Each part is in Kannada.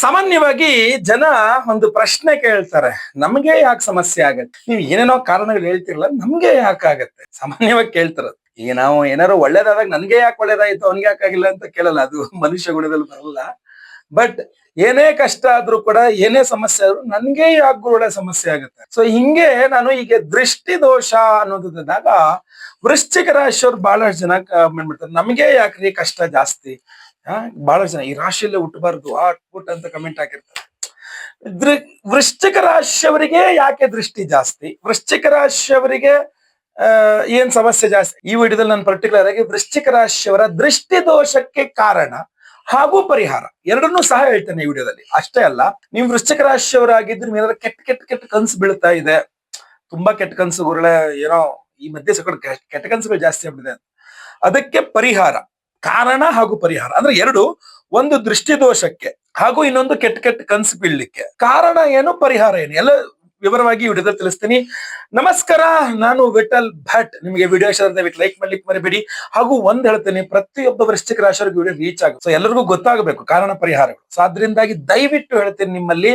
ಸಾಮಾನ್ಯವಾಗಿ ಜನ ಒಂದು ಪ್ರಶ್ನೆ ಕೇಳ್ತಾರೆ, ನಮ್ಗೆ ಯಾಕೆ ಸಮಸ್ಯೆ ಆಗತ್ತೆ? ನೀವು ಏನೇನೋ ಕಾರಣಗಳು ಹೇಳ್ತಿರಲ್ಲ, ನಮ್ಗೆ ಯಾಕೆ ಆಗತ್ತೆ? ಸಾಮಾನ್ಯವಾಗಿ ಕೇಳ್ತಾರ. ಈಗ ನಾವು ಏನಾರು ಒಳ್ಳೇದಾದಾಗ ನನ್ಗೆ ಯಾಕೆ ಒಳ್ಳೇದಾಯ್ತು ಅವ್ನಿಗೆ ಯಾಕಾಗಿಲ್ಲ ಅಂತ ಕೇಳಲ್ಲ, ಅದು ಮನುಷ್ಯ ಗುಣದಲ್ಲಿ ಬರಲ್ಲ. ಬಟ್ ಏನೇ ಕಷ್ಟ ಆದ್ರೂ ಕೂಡ, ಏನೇ ಸಮಸ್ಯೆ ಆದ್ರೂ ನನ್ಗೆ ಯಾಕೆ ಒಳ್ಳೆ ಸಮಸ್ಯೆ ಆಗುತ್ತೆ. ಸೊ ಹಿಂಗೆ ನಾನು ಈಗ ದೃಷ್ಟಿ ದೋಷ ಅನ್ನೋದಾಗ ವೃಶ್ಚಿಕ ರಾಶಿಯವ್ರು ಬಹಳಷ್ಟು ಜನ ಮಾಡ್ಬಿಡ್ತಾರೆ, ನಮ್ಗೆ ಯಾಕ್ರಿ ಕಷ್ಟ ಜಾಸ್ತಿ, ಬಹಳಷ್ಟು ಜನ ಈ ರಾಶಿಯಲ್ಲೇ ಹುಟ್ಟಬಾರ್ದು ಪುಟ್ ಅಂತ ಕಮೆಂಟ್ ಹಾಕಿರ್ತಾರೆ. ವೃಶ್ಚಿಕ ರಾಶಿಯವರಿಗೆ ಯಾಕೆ ದೃಷ್ಟಿ ಜಾಸ್ತಿ, ವೃಶ್ಚಿಕ ರಾಶಿಯವರಿಗೆ ಏನ್ ಸಮಸ್ಯೆ ಜಾಸ್ತಿ, ಈ ವಿಡಿಯೋದಲ್ಲಿ ನಾನು ಪರ್ಟಿಕ್ಯುಲರ್ ಆಗಿ ವೃಶ್ಚಿಕ ರಾಶಿಯವರ ದೃಷ್ಟಿ ದೋಷಕ್ಕೆ ಕಾರಣ ಹಾಗೂ ಪರಿಹಾರ ಎರಡನ್ನೂ ಸಹ ಹೇಳ್ತೇನೆ ಈ ವಿಡಿಯೋದಲ್ಲಿ. ಅಷ್ಟೇ ಅಲ್ಲ, ನೀವು ವೃಶ್ಚಿಕ ರಾಶಿಯವರಾಗಿದ್ರೆ ಏನಾದ್ರು ಕೆಟ್ಟ ಕನ್ಸು ಬೀಳ್ತಾ ಇದೆ, ತುಂಬಾ ಕೆಟ್ಟ ಕನ್ಸುಗಳೇ ಏನೋ ಈ ಮಧ್ಯೆ ಕೆಟ್ಟ ಕನ್ಸುಗಳು ಜಾಸ್ತಿ ಆಗ್ಬಿಟ್ಟಿದೆ, ಅದಕ್ಕೆ ಪರಿಹಾರ, ಕಾರಣ ಹಾಗೂ ಪರಿಹಾರ ಅಂದ್ರೆ ಎರಡು. ಒಂದು ದೃಷ್ಟಿ ದೋಷಕ್ಕೆ ಹಾಗೂ ಇನ್ನೊಂದು ಕೆಟ್ಟ ಕನ್ಸು ಬೀಳ್ಲಿಕ್ಕೆ. ಕಾರಣ ಏನು, ಪರಿಹಾರ ಏನು, ಎಲ್ಲ ವಿವರವಾಗಿ ವಿಡಿಯೋದಲ್ಲಿ ತಿಳಿಸ್ತೀನಿ. ನಮಸ್ಕಾರ, ನಾನು ವಿಠಲ್ ಭಟ್. ನಿಮಗೆ ವಿಡಿಯೋ ಇಷ್ಟ ದಯವಿಟ್ಟು ಲೈಕ್ ಮಾಡ್ಲಿಕ್ಕೆ ಮರಿಬೇಡಿ. ಹಾಗೂ ಒಂದ್ ಹೇಳ್ತೇನೆ, ಪ್ರತಿಯೊಬ್ಬ ವೃಶ್ಚಿಕ ರಾಶಿಯವರಿಗೆ ವಿಡಿಯೋ ರೀಚ್ ಆಗುತ್ತೆ. ಸೊ ಎಲ್ಲರಿಗೂ ಗೊತ್ತಾಗಬೇಕು ಕಾರಣ ಪರಿಹಾರಗಳು. ಸೊ ಅದ್ರಿಂದಾಗಿ ದಯವಿಟ್ಟು ಹೇಳ್ತೇನೆ, ನಿಮ್ಮಲ್ಲಿ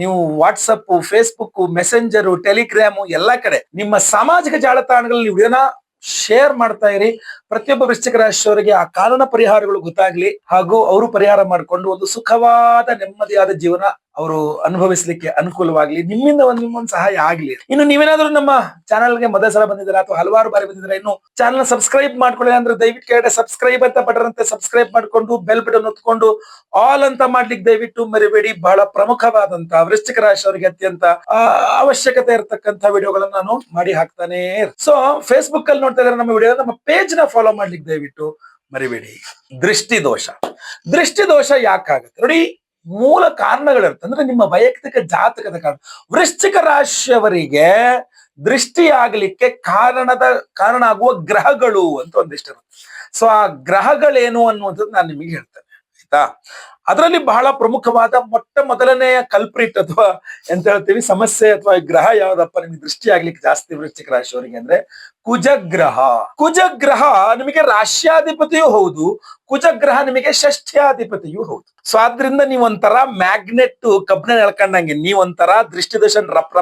ನೀವು ವಾಟ್ಸಪ್, ಫೇಸ್ಬುಕ್, ಮೆಸೆಂಜರ್, ಟೆಲಿಗ್ರಾಮು ಎಲ್ಲಾ ಕಡೆ ನಿಮ್ಮ ಸಾಮಾಜಿಕ ಜಾಲತಾಣಗಳಲ್ಲಿ ವಿಡಿಯೋನ ಶೇರ್ ಮಾಡ್ತಾ ಇರಿ. ಪ್ರತಿಯೊಬ್ಬ ವೃಶ್ಚಿಕ ರಾಶಿಯವರಿಗೆ ಆ ಕಾರಣ ಪರಿಹಾರಗಳು ಗೊತ್ತಾಗ್ಲಿ, ಹಾಗೂ ಅವರು ಪರಿಹಾರ ಮಾಡಿಕೊಂಡು ಒಂದು ಸುಖವಾದ ನೆಮ್ಮದಿಯಾದ ಜೀವನ ಅವರು ಅನುಭವಿಸ್ಲಿಕ್ಕೆ ಅನುಕೂಲವಾಗ್ಲಿ, ನಿಮ್ಮಿಂದ ನಿಮ್ಮೊಂದು ಸಹಾಯ ಆಗ್ಲಿ. ಇನ್ನು ನೀವೇನಾದ್ರೂ ನಮ್ಮ ಚಾನಲ್ಗೆ ಮೊದಲ ಸಲ ಬಂದಿದ್ದೀರಾ ಅಥವಾ ಹಲವಾರು ಬಾರಿ ಬಂದಿದ್ದೀರಾ, ಇನ್ನು ಚಾನಲ್ ಸಬ್ಸ್ಕ್ರೈಬ್ ಮಾಡ್ಕೊಳ್ಳಿ ಅಂದ್ರೆ ದಯವಿಟ್ಟು ಕೆಳಗಡೆ ಸಬ್ಸ್ಕ್ರೈಬ್ ಅಂತ ಬಟನ್ ಅಂತ ಸಬ್ಸ್ಕ್ರೈಬ್ ಮಾಡ್ಕೊಂಡು ಬೆಲ್ ಬಟನ್ ಒತ್ಕೊಂಡು ಆಲ್ ಅಂತ ಮಾಡ್ಲಿಕ್ಕೆ ದಯವಿಟ್ಟು ಮರಿಬೇಡಿ. ಬಹಳ ಪ್ರಮುಖವಾದಂತ ವೃಶ್ಚಿಕ ರಾಶಿಯವರಿಗೆ ಅತ್ಯಂತ ಅವಶ್ಯಕತೆ ಇರತಕ್ಕಂತ ವಿಡಿಯೋಗಳನ್ನ ನಾನು ಮಾಡಿ ಹಾಕ್ತಾನೆ. ಸೊ ಫೇಸ್ಬುಕ್ ಅಲ್ಲಿ ನೋಡ್ತಾ ಇದ್ದಾರೆ ನಮ್ಮ ವಿಡಿಯೋ, ನಮ್ಮ ಪೇಜ್ ನ ಫಾಲೋ ಮಾಡ್ಲಿಕ್ಕೆ ದಯವಿಟ್ಟು ಮರಿಬೇಡಿ. ದೃಷ್ಟಿ ದೋಷ ಯಾಕಾಗುತ್ತೆ ನೋಡಿ, ಮೂಲ ಕಾರಣಗಳಿರುತ್ತೆ. ಅಂದ್ರೆ ನಿಮ್ಮ ವೈಯಕ್ತಿಕ ಜಾತಕದ ಕಾರಣ. ವೃಶ್ಚಿಕ ರಾಶಿಯವರಿಗೆ ದೃಷ್ಟಿ ಆಗ್ಲಿಕ್ಕೆ ಕಾರಣ ಆಗುವ ಗ್ರಹಗಳು ಅಂತ ಒಂದಿಷ್ಟಿರುತ್ತೆ. ಸೊ ಆ ಗ್ರಹಗಳೇನು ಅನ್ನುವಂಥದ್ದು ನಾನು ನಿಮಗೆ ಹೇಳ್ತೇನೆ, ಆಯ್ತಾ? ಅದರಲ್ಲಿ ಬಹಳ ಪ್ರಮುಖವಾದ ಮೊದಲನೆಯ ಕಲ್ಪ್ರಿಟ್ ಅಥವಾ ಎಂತ ಹೇಳ್ತೀವಿ ಸಮಸ್ಯೆ ಅಥವಾ ಗ್ರಹ ಯಾವ್ದಪ್ಪ ನಿಮ್ಗೆ ದೃಷ್ಟಿ ಆಗ್ಲಿಕ್ಕೆ ಜಾಸ್ತಿ ವೃಶ್ಚಿಕ ರಾಶಿಯವರಿಗೆ ಅಂದ್ರೆ ಕುಜಗ್ರಹ ನಿಮಗೆ ರಾಶ್ಯಾಧಿಪತಿಯೂ ಹೌದು, ಕುಜಗ್ರಹ ನಿಮಗೆ ಷಷ್ಠ್ಯಾಧಿಪತಿಯೂ ಹೌದು. ಸೊ ಆದ್ರಿಂದ ನೀವೊಂಥರ ಮ್ಯಾಗ್ನೆಟ್ ಕಬ್ಬಿಣ ಎಳ್ಕೊಂಡಂಗೆ, ನೀವೊಂಥರ ದೃಷ್ಟಿ ದೋಷ ರಪ್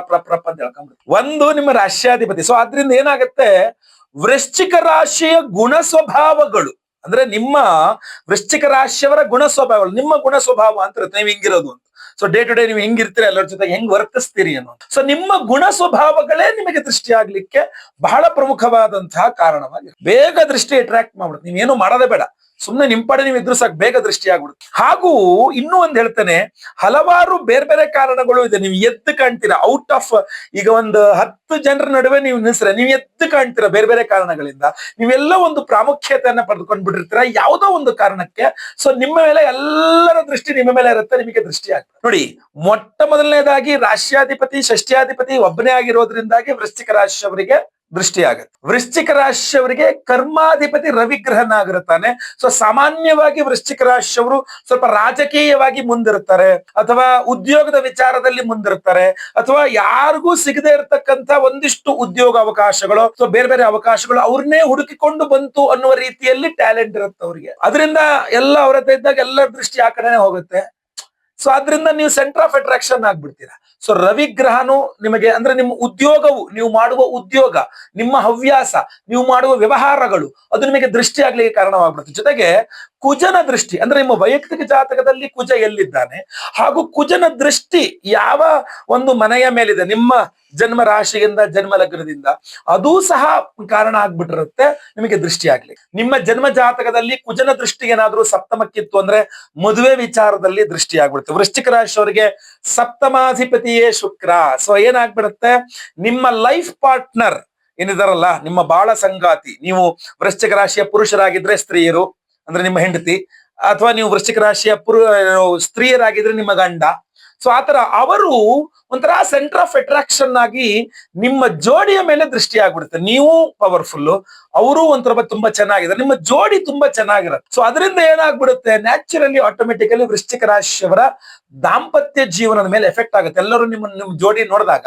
ಅಂತ ಹೇಳ್ಕೊಂಡ್ಬಿಡಿ. ಒಂದು ನಿಮ್ಮ ರಾಶ್ಯಾಧಿಪತಿ. ಸೊ ಆದ್ರಿಂದ ಏನಾಗುತ್ತೆ, ವೃಶ್ಚಿಕ ರಾಶಿಯ ಗುಣ ಸ್ವಭಾವಗಳು ಅಂದ್ರೆ ನಿಮ್ಮ ವೃಶ್ಚಿಕ ರಾಶಿಯವರ ಗುಣ ಸ್ವಭಾವಗಳು, ನಿಮ್ಮ ಗುಣ ಸ್ವಭಾವ ಅಂತ ಇರುತ್ತೆ, ನೀವು ಹಿಂಗಿರೋದು ಅಂತ. ಸೊ ಡೇ ಟು ಡೇ ನೀವು ಹೆಂಗಿರ್ತೀರಿ, ಎಲ್ಲರ ಜೊತೆಗೆ ಹೆಂಗ್ ವರ್ತಿಸ್ತೀರಿ ಅನ್ನೋದು. ಸೊ ನಿಮ್ಮ ಗುಣ ಸ್ವಭಾವಗಳೇ ನಿಮಗೆ ದೃಷ್ಟಿ ಆಗ್ಲಿಕ್ಕೆ ಬಹಳ ಪ್ರಮುಖವಾದಂತಹ ಕಾರಣವಾಗಿ ಬೇಗ ದೃಷ್ಟಿ ಅಟ್ರಾಕ್ಟ್ ಮಾಡ್ಬಿಡುತ್ತೆ. ನೀವೇನು ಮಾಡೋದೇ ಬೇಡ, ಸುಮ್ಮನೆ ನಿಂಪಡೆ ನೀವು ಇದ್ರು ಸಾಕು, ಬೇಗ ದೃಷ್ಟಿ ಆಗ್ಬಿಡುತ್ತೆ. ಹಾಗೂ ಇನ್ನೂ ಒಂದ್ ಹೇಳ್ತೇನೆ, ಹಲವಾರು ಬೇರೆ ಕಾರಣಗಳು ಇದೆ. ನೀವು ಎದ್ದು ಕಾಣ್ತೀರಾ ಔಟ್ ಆಫ್, ಈಗ ಒಂದು 10 ಜನರ ನಡುವೆ ನೀವು ನಿಲ್ಸ್ರೆ ನೀವು ಎದ್ದು ಕಾಣ್ತೀರಾ ಬೇರೆ ಕಾರಣಗಳಿಂದ. ನೀವೆಲ್ಲ ಒಂದು ಪ್ರಾಮುಖ್ಯತೆಯನ್ನ ಪಡೆದುಕೊಂಡು ಬಿಟ್ಟಿರ್ತೀರಾ ಯಾವುದೋ ಒಂದು ಕಾರಣಕ್ಕೆ. ಸೊ ನಿಮ್ಮ ಮೇಲೆ ಎಲ್ಲರ ದೃಷ್ಟಿ ನಿಮ್ಮ ಮೇಲೆ ಇರುತ್ತೆ, ನಿಮಗೆ ದೃಷ್ಟಿ ಆಗ್ತದೆ ನೋಡಿ. ಮೊದಲನೇದಾಗಿ ರಾಶ್ಯಾಧಿಪತಿ ಷಷ್ಠ್ಯಾಧಿಪತಿ ಒಬ್ಬನೇ ಆಗಿರೋದ್ರಿಂದಾಗಿ ವೃಶ್ಚಿಕ ರಾಶಿಯವರಿಗೆ ದೃಷ್ಟಿ ಆಗುತ್ತೆ. ವೃಶ್ಚಿಕ ರಾಶಿಯವರಿಗೆ ಕರ್ಮಾಧಿಪತಿ ರವಿಗ್ರಹನಾಗಿರುತ್ತಾನೆ. ಸೊ ಸಾಮಾನ್ಯವಾಗಿ ವೃಶ್ಚಿಕ ರಾಶಿಯವರು ಸ್ವಲ್ಪ ರಾಜಕೀಯವಾಗಿ ಮುಂದಿರ್ತಾರೆ, ಅಥವಾ ಉದ್ಯೋಗದ ವಿಚಾರದಲ್ಲಿ ಮುಂದಿರ್ತಾರೆ, ಅಥವಾ ಯಾರಿಗೂ ಸಿಗದೆ ಇರತಕ್ಕಂತ ಒಂದಿಷ್ಟು ಉದ್ಯೋಗ ಅವಕಾಶಗಳು, ಸೊ ಬೇರೆ ಅವಕಾಶಗಳು ಅವ್ರನ್ನೇ ಹುಡುಕಿಕೊಂಡು ಬಂತು ಅನ್ನುವ ರೀತಿಯಲ್ಲಿ ಟ್ಯಾಲೆಂಟ್ ಇರುತ್ತೆ ಅವರಿಗೆ. ಅದರಿಂದ ಎಲ್ಲ ಅವರ ಇದ್ದಾಗ ಎಲ್ಲರ ದೃಷ್ಟಿ ಆ ಕಡೆನೆ ಹೋಗುತ್ತೆ. ಸೊ ಆದ್ರಿಂದ ನೀವು ಸೆಂಟರ್ ಆಫ್ ಅಟ್ರಾಕ್ಷನ್ ಆಗ್ಬಿಡ್ತೀರಾ. ಸೊ ರವಿಗ್ರಹನು ನಿಮಗೆ ಅಂದ್ರೆ ನಿಮ್ಮ ಉದ್ಯೋಗವು, ನೀವು ಮಾಡುವ ಉದ್ಯೋಗ, ನಿಮ್ಮ ಹವ್ಯಾಸ, ನೀವು ಮಾಡುವ ವ್ಯವಹಾರಗಳು ಅದು ನಿಮಗೆ ದೃಷ್ಟಿ ಆಗ್ಲಿಕ್ಕೆ ಕಾರಣವಾಗ್ಬಿಡುತ್ತೆ. ಜೊತೆಗೆ ಕುಜನ ದೃಷ್ಟಿ ಅಂದ್ರೆ ನಿಮ್ಮ ವೈಯಕ್ತಿಕ ಜಾತಕದಲ್ಲಿ ಕುಜ ಎಲ್ಲಿದ್ದಾನೆ, ಹಾಗೂ ಕುಜನ ದೃಷ್ಟಿ ಯಾವ ಒಂದು ಮನೆಯ ಮೇಲಿದೆ, ನಿಮ್ಮ ಜನ್ಮ ರಾಶಿಯಿಂದ ಜನ್ಮ ಲಗ್ನದಿಂದ, ಅದೂ ಸಹ ಕಾರಣ ಆಗ್ಬಿಟ್ಟಿರುತ್ತೆ ನಿಮಗೆ ದೃಷ್ಟಿ ಆಗ್ಲಿ. ನಿಮ್ಮ ಜನ್ಮ ಜಾತಕದಲ್ಲಿ ಕುಜನ ದೃಷ್ಟಿ ಏನಾದ್ರೂ ಸಪ್ತಮಕ್ಕಿತ್ತು ಅಂದ್ರೆ ಮದುವೆ ವಿಚಾರದಲ್ಲಿ ದೃಷ್ಟಿ ಆಗ್ಬಿಡುತ್ತೆ. ವೃಶ್ಚಿಕ ರಾಶಿಯವರಿಗೆ ಸಪ್ತಮಾಧಿಪತಿಯೇ ಶುಕ್ರ. ಸೊ ಏನಾಗ್ಬಿಡುತ್ತೆ, ನಿಮ್ಮ ಲೈಫ್ ಪಾರ್ಟ್ನರ್ ಏನಿದಾರಲ್ಲ, ನಿಮ್ಮ ಬಾಳ ಸಂಗಾತಿ, ನೀವು ವೃಶ್ಚಿಕ ರಾಶಿಯ ಪುರುಷರಾಗಿದ್ರೆ ಸ್ತ್ರೀಯರು ಅಂದ್ರೆ ನಿಮ್ಮ ಹೆಂಡತಿ, ಅಥವಾ ನೀವು ವೃಶ್ಚಿಕ ರಾಶಿಯ ಸ್ತ್ರೀಯರಾಗಿದ್ರೆ ನಿಮ್ಮ ಗಂಡ. ಸೊ ಆತರ ಅವರು ಒಂಥರ ಸೆಂಟರ್ ಆಫ್ ಅಟ್ರಾಕ್ಷನ್ ಆಗಿ ನಿಮ್ಮ ಜೋಡಿಯ ಮೇಲೆ ದೃಷ್ಟಿ ಆಗ್ಬಿಡುತ್ತೆ. ನೀವು ಪವರ್ಫುಲ್, ಅವರು ಒಂಥರ ತುಂಬಾ ಚೆನ್ನಾಗಿದೆ, ನಿಮ್ಮ ಜೋಡಿ ತುಂಬಾ ಚೆನ್ನಾಗಿರುತ್ತೆ. ಸೊ ಅದರಿಂದ ಏನಾಗ್ಬಿಡುತ್ತೆ, ನ್ಯಾಚುರಲಿ ಆಟೋಮೆಟಿಕಲಿ ವೃಶ್ಚಿಕ ರಾಶಿಯವರ ದಾಂಪತ್ಯ ಜೀವನದ ಮೇಲೆ ಎಫೆಕ್ಟ್ ಆಗುತ್ತೆ. ಎಲ್ಲರೂ ನಿಮ್ ಜೋಡಿ ನೋಡಿದಾಗ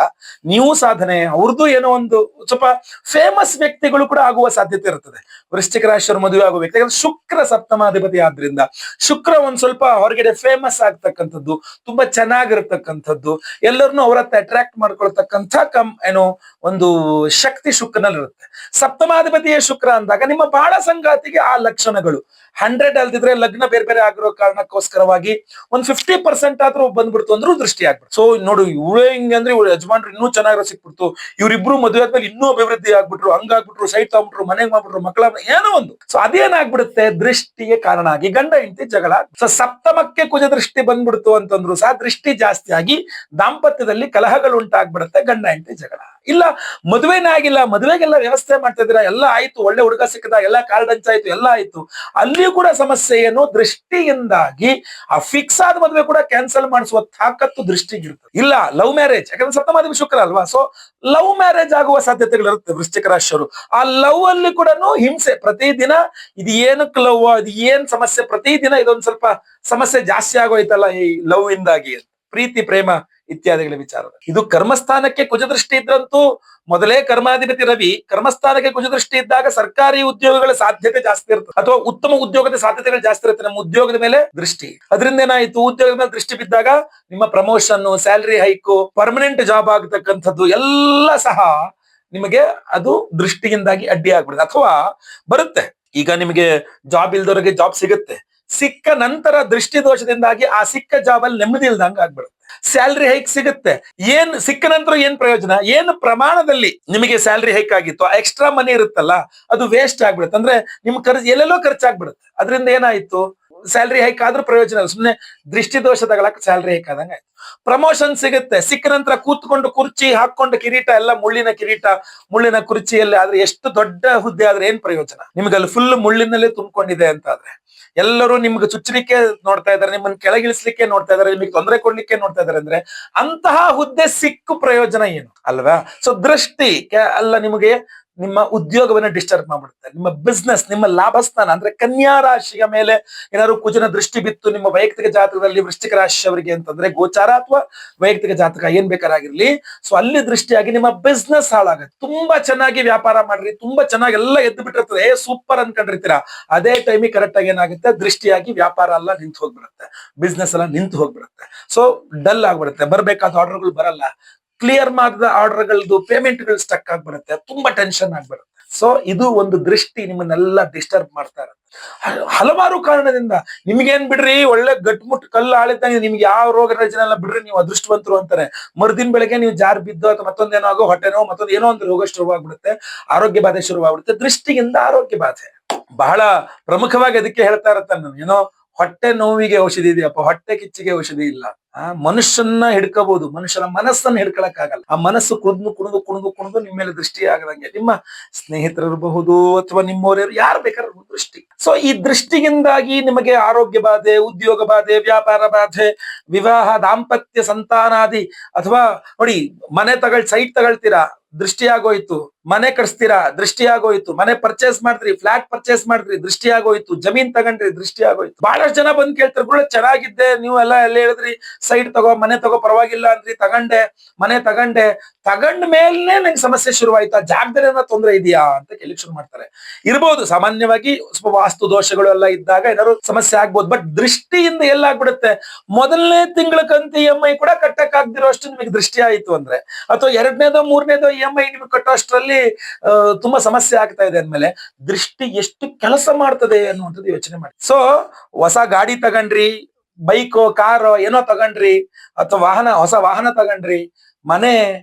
ನೀವು ಸಾಧನೆ, ಅವ್ರದ್ದು ಏನೋ ಒಂದು ಸ್ವಲ್ಪ ಫೇಮಸ್ ವ್ಯಕ್ತಿಗಳು ಕೂಡ ಆಗುವ ಸಾಧ್ಯತೆ ಇರ್ತದೆ ವೃಶ್ಚಿಕ ರಾಶಿಯವರು ಮದುವೆ ಆಗುವ ವ್ಯಕ್ತಿ. ಯಾಕಂದ್ರೆ ಶುಕ್ರ ಸಪ್ತಮಾಧಿಪತಿ ಆದ್ರಿಂದ ಶುಕ್ರ ಒಂದ್ ಸ್ವಲ್ಪ ಹೊರಗಡೆ ಫೇಮಸ್ ಆಗ್ತಕ್ಕಂಥದ್ದು, ತುಂಬಾ ಚೆನ್ನಾಗಿರ್ತಕ್ಕಂಥದ್ದು, ಎಲ್ಲರನ್ನು ಅವರತ್ತ ಅಟ್ರಾಕ್ಟ್ ಮಾಡ್ಕೊಳ್ತಕ್ಕಂಥ ಏನೋ ಒಂದು ಶಕ್ತಿ ಶುಕ್ರನಲ್ಲಿ ಇರುತ್ತೆ. ಸಪ್ತಮಾಧಿಪತಿಯ ಶುಕ್ರ ಅಂದಾಗ ನಿಮ್ಮ ಬಾಳ ಸಂಗಾತಿಗೆ ಆ ಲಕ್ಷಣಗಳು 100 ಅಲ್ದಿದ್ರೆ ಲಗ್ನ ಬೇರೆ ಬೇರೆ ಆಗಿರೋ ಕಾರಣಕ್ಕೋಸ್ಕರವಾಗಿ ಒಂದ್ 50% ಆದ್ರೂ ಬಂದ್ಬಿಡ್ತು ಅಂದ್ರೂ ದೃಷ್ಟಿ ಆಗ್ಬಿಡ್ತು. ಸೊ ನೋಡು, ಇವಳೇ ಹಿಂಗೆ ಅಂದ್ರೆ ಇವ್ರ ಯಜಮಾನ್ರು ಇನ್ನೂ ಚೆನ್ನಾಗಿರೋ ಸಿಕ್ಬಿಡ್ತು, ಇವ್ರಿಬ್ರು ಮದುವೆ ಆದ್ಮೇಲೆ ಇನ್ನೂ ಅಭಿವೃದ್ಧಿ ಆಗ್ಬಿಟ್ರು, ಹಂಗಾಗ್ಬಿಟ್ರು, ಸೈಟ್ ತಗೊಂಡ್ಬಿಟ್ರು, ಮನೆಗ್ ಮಾಡ್ಬಿಟ್ರು, ಮಕ್ಕಳ ಏನೋ ಒಂದು. ಸೊ ಅದೇನಾಗ್ಬಿಡುತ್ತೆ, ದೃಷ್ಟಿಗೆ ಕಾರಣ ಆಗಿ ಗಂಡ ಹೆಂಡತಿ ಜಗಳ. ಸೊ ಸಪ್ತಮಕ್ಕೆ ಕುಜ ದೃಷ್ಟಿ ಬಂದ್ಬಿಡ್ತು ಅಂತಂದ್ರು ಸಹ ದೃಷ್ಟಿ ಜಾಸ್ತಿ ಆಗಿ ದಾಂಪತ್ಯದಲ್ಲಿ ಕಲಹಗಳು ಉಂಟಾಗ್ಬಿಡುತ್ತೆ, ಗಂಡ ಹೆಂಡತಿ ಜಗಳ. ಇಲ್ಲ ಮದುವೆನೇ ಆಗಿಲ್ಲ, ಮದುವೆಗೆಲ್ಲ ವ್ಯವಸ್ಥೆ ಮಾಡ್ತಾ ಇದ್ದೀರಾ, ಎಲ್ಲ ಆಯ್ತು, ಒಳ್ಳೆ ಹುಡುಗ ಸಿಕ್ಕದ, ಎಲ್ಲ ಕಾರ್ಡ್ ಹಂಚಾಯ್ತು, ಎಲ್ಲ ಆಯ್ತು, ಅಲ್ಲಿಯೂ ಕೂಡ ಸಮಸ್ಯೆ ಏನು, ದೃಷ್ಟಿಯಿಂದಾಗಿ ಆ ಫಿಕ್ಸ್ ಆದ ಮದುವೆ ಕೂಡ ಕ್ಯಾನ್ಸಲ್ ಮಾಡಿಸುವ ತಾಕತ್ತು ದೃಷ್ಟಿಗಿರ್ತದೆ. ಇಲ್ಲ ಲವ್ ಮ್ಯಾರೇಜ್, ಯಾಕಂದ್ರೆ ಸಪ್ತಮಾಧಿಪತಿ ಶುಕ್ರ ಅಲ್ವಾ, ಸೊ ಲವ್ ಮ್ಯಾರೇಜ್ ಆಗುವ ಸಾಧ್ಯತೆಗಳಿರುತ್ತೆ ವೃಶ್ಚಿಕ ರಾಶಿಯವರು. ಆ ಲವ್ ಅಲ್ಲಿ ಕೂಡ ಹಿಂಸೆ ಪ್ರತಿದಿನ, ಇದು ಏನಕ್ಕೆ ಲವ್, ಇದು ಏನ್ ಸಮಸ್ಯೆ, ಪ್ರತಿದಿನ ಇದೊಂದು ಸ್ವಲ್ಪ ಸಮಸ್ಯೆ ಜಾಸ್ತಿ ಆಗೋಯ್ತಲ್ಲ ಈ ಲವ್ ಇಂದಾಗಿ, ಪ್ರೀತಿ ಪ್ರೇಮ ಇತ್ಯಾದಿಗಳ ವಿಚಾರ. ಇದು ಕರ್ಮಸ್ಥಾನಕ್ಕೆ ಕುಜದೃಷ್ಟಿ ಇದ್ರಂತೂ ಮೊದಲೇ ಕರ್ಮಾಧಿಪತಿ ರವಿ ಕರ್ಮಸ್ಥಾನಕ್ಕೆ ಕುಜದೃಷ್ಟಿ ಇದ್ದಾಗ ಸರ್ಕಾರಿ ಉದ್ಯೋಗಗಳ ಸಾಧ್ಯತೆ ಜಾಸ್ತಿ ಇರುತ್ತೆ, ಅಥವಾ ಉತ್ತಮ ಉದ್ಯೋಗದ ಸಾಧ್ಯತೆಗಳು ಜಾಸ್ತಿ ಇರುತ್ತೆ. ನಮ್ಮ ಉದ್ಯೋಗದ ಮೇಲೆ ದೃಷ್ಟಿ, ಅದರಿಂದ ಏನಾಯ್ತು, ಉದ್ಯೋಗದ ಮೇಲೆ ದೃಷ್ಟಿ ಬಿದ್ದಾಗ ನಿಮ್ಮ promotion, salary hike, permanent job ಆಗತಕ್ಕಂಥದ್ದು ಎಲ್ಲ ಸಹ ನಿಮಗೆ ಅದು ದೃಷ್ಟಿಯಿಂದಾಗಿ ಅಡ್ಡಿ ಆಗ್ಬಿಡುತ್ತೆ. ಅಥವಾ ಬರುತ್ತೆ, ಈಗ ನಿಮಗೆ ಜಾಬ್ ಇಲ್ದವರಿಗೆ ಜಾಬ್ ಸಿಗುತ್ತೆ, ಸಿಕ್ಕ ನಂತರ ದೃಷ್ಟಿ ದೋಷದಿಂದಾಗಿ ಆ ಸಿಕ್ಕ ಜಾಬ್ ಅಲ್ಲಿ ನೆಮ್ಮದಿ ಇಲ್ದಂಗ ಆಗ್ಬಿಡುತ್ತೆ. ಸ್ಯಾಲ್ರಿ ಹೈಕ್ ಸಿಗುತ್ತೆ, ಏನ್ ಸಿಕ್ಕ ನಂತರ ಏನ್ ಪ್ರಯೋಜನ, ಏನು ಪ್ರಮಾಣದಲ್ಲಿ ನಿಮಗೆ ಸ್ಯಾಲ್ರಿ ಹೈಕ್ ಆಗಿತ್ತು, ಎಕ್ಸ್ಟ್ರಾ ಮನಿ ಇರುತ್ತಲ್ಲ ಅದು ವೇಸ್ಟ್ ಆಗ್ಬಿಡುತ್ತೆ. ಅಂದ್ರೆ ನಿಮ್ ಖರ್ಚು ಎಲ್ಲೆಲ್ಲೋ ಖರ್ಚಾಗ್ಬಿಡುತ್ತೆ. ಅದರಿಂದ ಏನಾಯ್ತು, ಸ್ಯಾಲ್ರಿ ಹೈಕ್ ಆದ್ರೂ ಪ್ರಯೋಜನ ಇಲ್ಲ, ಸುಮ್ನೆ ದೃಷ್ಟಿ ದೋಷ ತಗೊಳಕ್ ಸ್ಯಾಲ್ರಿ ಹೈಕ್ ಆದಂಗ ಆಯ್ತು. ಪ್ರಮೋಷನ್ ಸಿಗುತ್ತೆ, ಸಿಕ್ಕ ನಂತರ ಕೂತ್ಕೊಂಡು ಕುರ್ಚಿ ಹಾಕೊಂಡು ಕಿರೀಟ ಎಲ್ಲ ಮುಳ್ಳಿನ ಕಿರೀಟ, ಮುಳ್ಳಿನ ಕುರ್ಚಿಯಲ್ಲಿ ಆದ್ರೆ ಎಷ್ಟು ದೊಡ್ಡ ಹುದ್ದೆ ಆದ್ರೆ ಏನ್ ಪ್ರಯೋಜನ, ನಿಮ್ಗೆ ಅಲ್ಲಿ ಫುಲ್ ಮುಳ್ಳಿನಲ್ಲೇ ತುಂಬಿಕೊಂಡಿದೆ ಅಂತ ಆದ್ರೆ ಎಲ್ಲರೂ ನಿಮ್ಗೆ ಚುಚ್ಚಲಿಕ್ಕೆ ನೋಡ್ತಾ ಇದಾರೆ, ನಿಮ್ಮನ್ನ ಕೆಳಗಿಳಿಸ್ಲಿಕ್ಕೆ ನೋಡ್ತಾ ಇದಾರೆ, ನಿಮಗೆ ತೊಂದರೆ ಕೊಡ್ಲಿಕ್ಕೆ ನೋಡ್ತಾ ಇದಾರೆ ಅಂದ್ರೆ ಅಂತಹ ಹುದ್ದೆ ಸಿಕ್ಕು ಪ್ರಯೋಜನ ಏನು ಅಲ್ವಾ. ಸೊ ದೃಷ್ಟಿ ಅಲ್ಲ ನಿಮಗೆ ನಿಮ್ಮ ಉದ್ಯೋಗವನ್ನ ಡಿಸ್ಟರ್ಬ್ ಮಾಡ್ಬಿಡುತ್ತೆ, ನಿಮ್ಮ ಬಿಸ್ನೆಸ್, ನಿಮ್ಮ ಲಾಭಸ್ಥಾನ ಅಂದ್ರೆ ಕನ್ಯಾ ರಾಶಿಯ ಮೇಲೆ ಏನಾದ್ರು ಕುಜನ ದೃಷ್ಟಿ ಬಿತ್ತು ನಿಮ್ಮ ವೈಯಕ್ತಿಕ ಜಾತಕದಲ್ಲಿ ವೃಶ್ಚಿಕ ರಾಶಿಯವರಿಗೆ ಅಂತಂದ್ರೆ, ಗೋಚಾರ ಅಥವಾ ವೈಯಕ್ತಿಕ ಜಾತಕ ಏನ್ ಬೇಕಾಗಿರ್ಲಿ, ಸೊ ಅಲ್ಲಿ ದೃಷ್ಟಿಯಾಗಿ ನಿಮ್ಮ ಬಿಸ್ನೆಸ್ ಹಾಳಾಗುತ್ತೆ. ತುಂಬಾ ಚೆನ್ನಾಗಿ ವ್ಯಾಪಾರ ಮಾಡ್ರಿ, ತುಂಬಾ ಚೆನ್ನಾಗಿ ಎಲ್ಲ ಎದ್ದು ಬಿಟ್ಟಿರ್ತದೆ, ಸೂಪರ್ ಅನ್ಕೊಂಡಿರ್ತೀರಾ, ಅದೇ ಟೈಮಿಗೆ ಕರೆಕ್ಟ್ ಆಗಿ ಏನಾಗುತ್ತೆ, ದೃಷ್ಟಿಯಾಗಿ ವ್ಯಾಪಾರ ಎಲ್ಲ ನಿಂತು ಹೋಗ್ಬಿಡುತ್ತೆ, ಬಿಸ್ನೆಸ್ ಎಲ್ಲ ನಿಂತು ಹೋಗ್ಬಿಡುತ್ತೆ. ಸೊ ಡಲ್ ಆಗ್ಬಿಡುತ್ತೆ, ಬರ್ಬೇಕಾದ ಆರ್ಡರ್ಗಳು ಬರಲ್ಲ, ಕ್ಲಿಯರ್ ಮಾಡಿದ ಆರ್ಡರ್ಗಳದ್ದು ಪೇಮೆಂಟ್ಗಳು ಸ್ಟಕ್ ಆಗ್ಬಿಡುತ್ತೆ, ತುಂಬಾ ಟೆನ್ಷನ್ ಆಗ್ಬಿಡುತ್ತೆ. ಸೊ ಇದು ಒಂದು ದೃಷ್ಟಿ ನಿಮ್ಮನ್ನೆಲ್ಲ ಡಿಸ್ಟರ್ಬ್ ಮಾಡ್ತಾ ಇರುತ್ತೆ ಹಲವಾರು ಕಾರಣದಿಂದ. ನಿಮ್ಗೇನ್ ಬಿಡ್ರಿ, ಒಳ್ಳೆ ಗಟ್ಮುಟ್ ಕಲ್ಲು ಆಳಿದ್ದಂಗೆ, ನಿಮ್ಗೆ ಯಾವ ರೋಗ ರಚನೆ ಬಿಡ್ರಿ ನೀವು ಅದೃಷ್ಟವಂತರು ಅಂತಾರೆ. ಮರುದಿನ ಬೆಳಗ್ಗೆ ನೀವು ಜಾರ್ ಬಿದ್ದು ಅಥವಾ ಮತ್ತೊಂದೇನೋ ಆಗೋ ಹೊಟ್ಟೆನೋ ಮತ್ತೊಂದು ಏನೋ ಒಂದು ರೋಗ ಶುರುವಾಗ್ಬಿಡುತ್ತೆ, ಆರೋಗ್ಯ ಬಾಧೆ ಶುರುವಾಗ್ಬಿಡುತ್ತೆ. ದೃಷ್ಟಿಯಿಂದ ಆರೋಗ್ಯ ಬಾಧೆ ಬಹಳ ಪ್ರಮುಖವಾಗಿ ಅದಕ್ಕೆ ಹೇಳ್ತಾ ಇರತ್ತೆ ನಾನು, ಏನೋ ಹೊಟ್ಟೆ ನೋವಿಗೆ ಔಷಧಿ ಇದೆಯಪ್ಪ, ಹೊಟ್ಟೆ ಕಿಚ್ಚಿಗೆ ಔಷಧಿ ಇಲ್ಲ. ಮನುಷ್ಯನ ಹಿಡ್ಕೋಬಹುದು, ಮನುಷ್ಯನ ಮನಸ್ಸನ್ನ ಹಿಡ್ಕೊಳಕ್ ಆಗಲ್ಲ. ಆ ಮನಸ್ಸು ಕುಣಿದು ಕುಣಿದು ಕುಣಿದು ಕುಣಿದು ನಿಮ್ಮ ಮೇಲೆ ದೃಷ್ಟಿ ಆಗದಂಗೆ, ನಿಮ್ಮ ಸ್ನೇಹಿತರಿರಬಹುದು ಅಥವಾ ನಿಮ್ಮವರ ಯಾರು ಬೇಕಾದ್ರೂ ದೃಷ್ಟಿ. ಸೊ ಈ ದೃಷ್ಟಿಯಿಂದಾಗಿ ನಿಮಗೆ ಆರೋಗ್ಯ ಬಾಧೆ, ಉದ್ಯೋಗ ಬಾಧೆ, ವ್ಯಾಪಾರ ಬಾಧೆ, ವಿವಾಹ, ದಾಂಪತ್ಯ, ಸಂತಾನಾದಿ, ಅಥವಾ ನೋಡಿ ಮನೆ ಸೈಟ್ ತಗೊಳ್ತೀರಾ, ದೃಷ್ಟಿ ಆಗೋಯ್ತು, ಮನೆ ಕಟ್ಸ್ತೀರಾ, ದೃಷ್ಟಿ ಆಗೋಯ್ತು, ಮನೆ ಪರ್ಚೇಸ್ ಮಾಡಿದ್ರಿ, ಫ್ಲಾಟ್ ಪರ್ಚೇಸ್ ಮಾಡಿದ್ರಿ, ದೃಷ್ಟಿ ಆಗೋಯ್ತು, ಜಮೀನ್ ತಗೊಂಡ್ರಿ, ದೃಷ್ಟಿ ಆಗೋಯ್ತು. ಬಹಳಷ್ಟು ಜನ ಬಂದ್ ಕೇಳ್ತಾರೆ, ಗುರು ಚೆನ್ನಾಗಿದ್ದೆ, ನೀವು ಎಲ್ಲ ಹೇಳಿದ್ರಿ ಸೈಟ್ ತಗೋ, ಮನೆ ತಗೋ, ಪರವಾಗಿಲ್ಲ ಅಂದ್ರಿ, ತಗೊಂಡೆ, ಮನೆ ತಗೊಂಡ ಮೇಲೆ ನಂಗೆ ಸಮಸ್ಯೆ ಶುರುವಾಯ್ತು, ಆ ಜಾಗದಲ್ಲಿ ಏನೋ ತೊಂದರೆ ಇದೆಯಾ ಅಂತ ಕೇಳಿ ಶುರು ಮಾಡ್ತಾರೆ. ಇರ್ಬೋದು, ಸಾಮಾನ್ಯವಾಗಿ ಸ್ವಲ್ಪ ವಾಸ್ತು ದೋಷಗಳು ಎಲ್ಲ ಇದ್ದಾಗ ಏನಾದ್ರು ಸಮಸ್ಯೆ ಆಗ್ಬೋದು. ಬಟ್ ದೃಷ್ಟಿಯಿಂದ ಎಲ್ಲ ಆಗ್ಬಿಡುತ್ತೆ, ಮೊದಲನೇ ತಿಂಗಳ ಕಂತು EMI ಕೂಡ ಕಟ್ಟಕ್ ಆಗ್ದಿರೋ ಅಷ್ಟು ನಿಮಗೆ ದೃಷ್ಟಿ ಆಯ್ತು ಅಂದ್ರೆ, ಅಥವಾ ಎರಡನೇದೋ ಮೂರನೇದೋ EMI ನಿಮಗೆ ಕಟ್ಟೋ ಅಷ್ಟರಲ್ಲಿ ತುಂಬಾ ಸಮಸ್ಯೆ ಆಗ್ತಾ ಇದೆ ಅಂದ್ಮೇಲೆ ದೃಷ್ಟಿ ಎಷ್ಟು ಕೆಲಸ ಮಾಡ್ತದೆ ಅನ್ನುವಂಥದ್ದು ಯೋಚನೆ ಮಾಡಿ. ಸೊ ಹೊಸ ಗಾಡಿ ತಗೊಂಡ್ರಿ, ಬೈಕೋ ಕಾರೋ ಏನೋ ತಗೊಂಡ್ರಿ, ಅಥವಾ ಹೊಸ ವಾಹನ ತಗೊಂಡ್ರಿ, ಮನೆ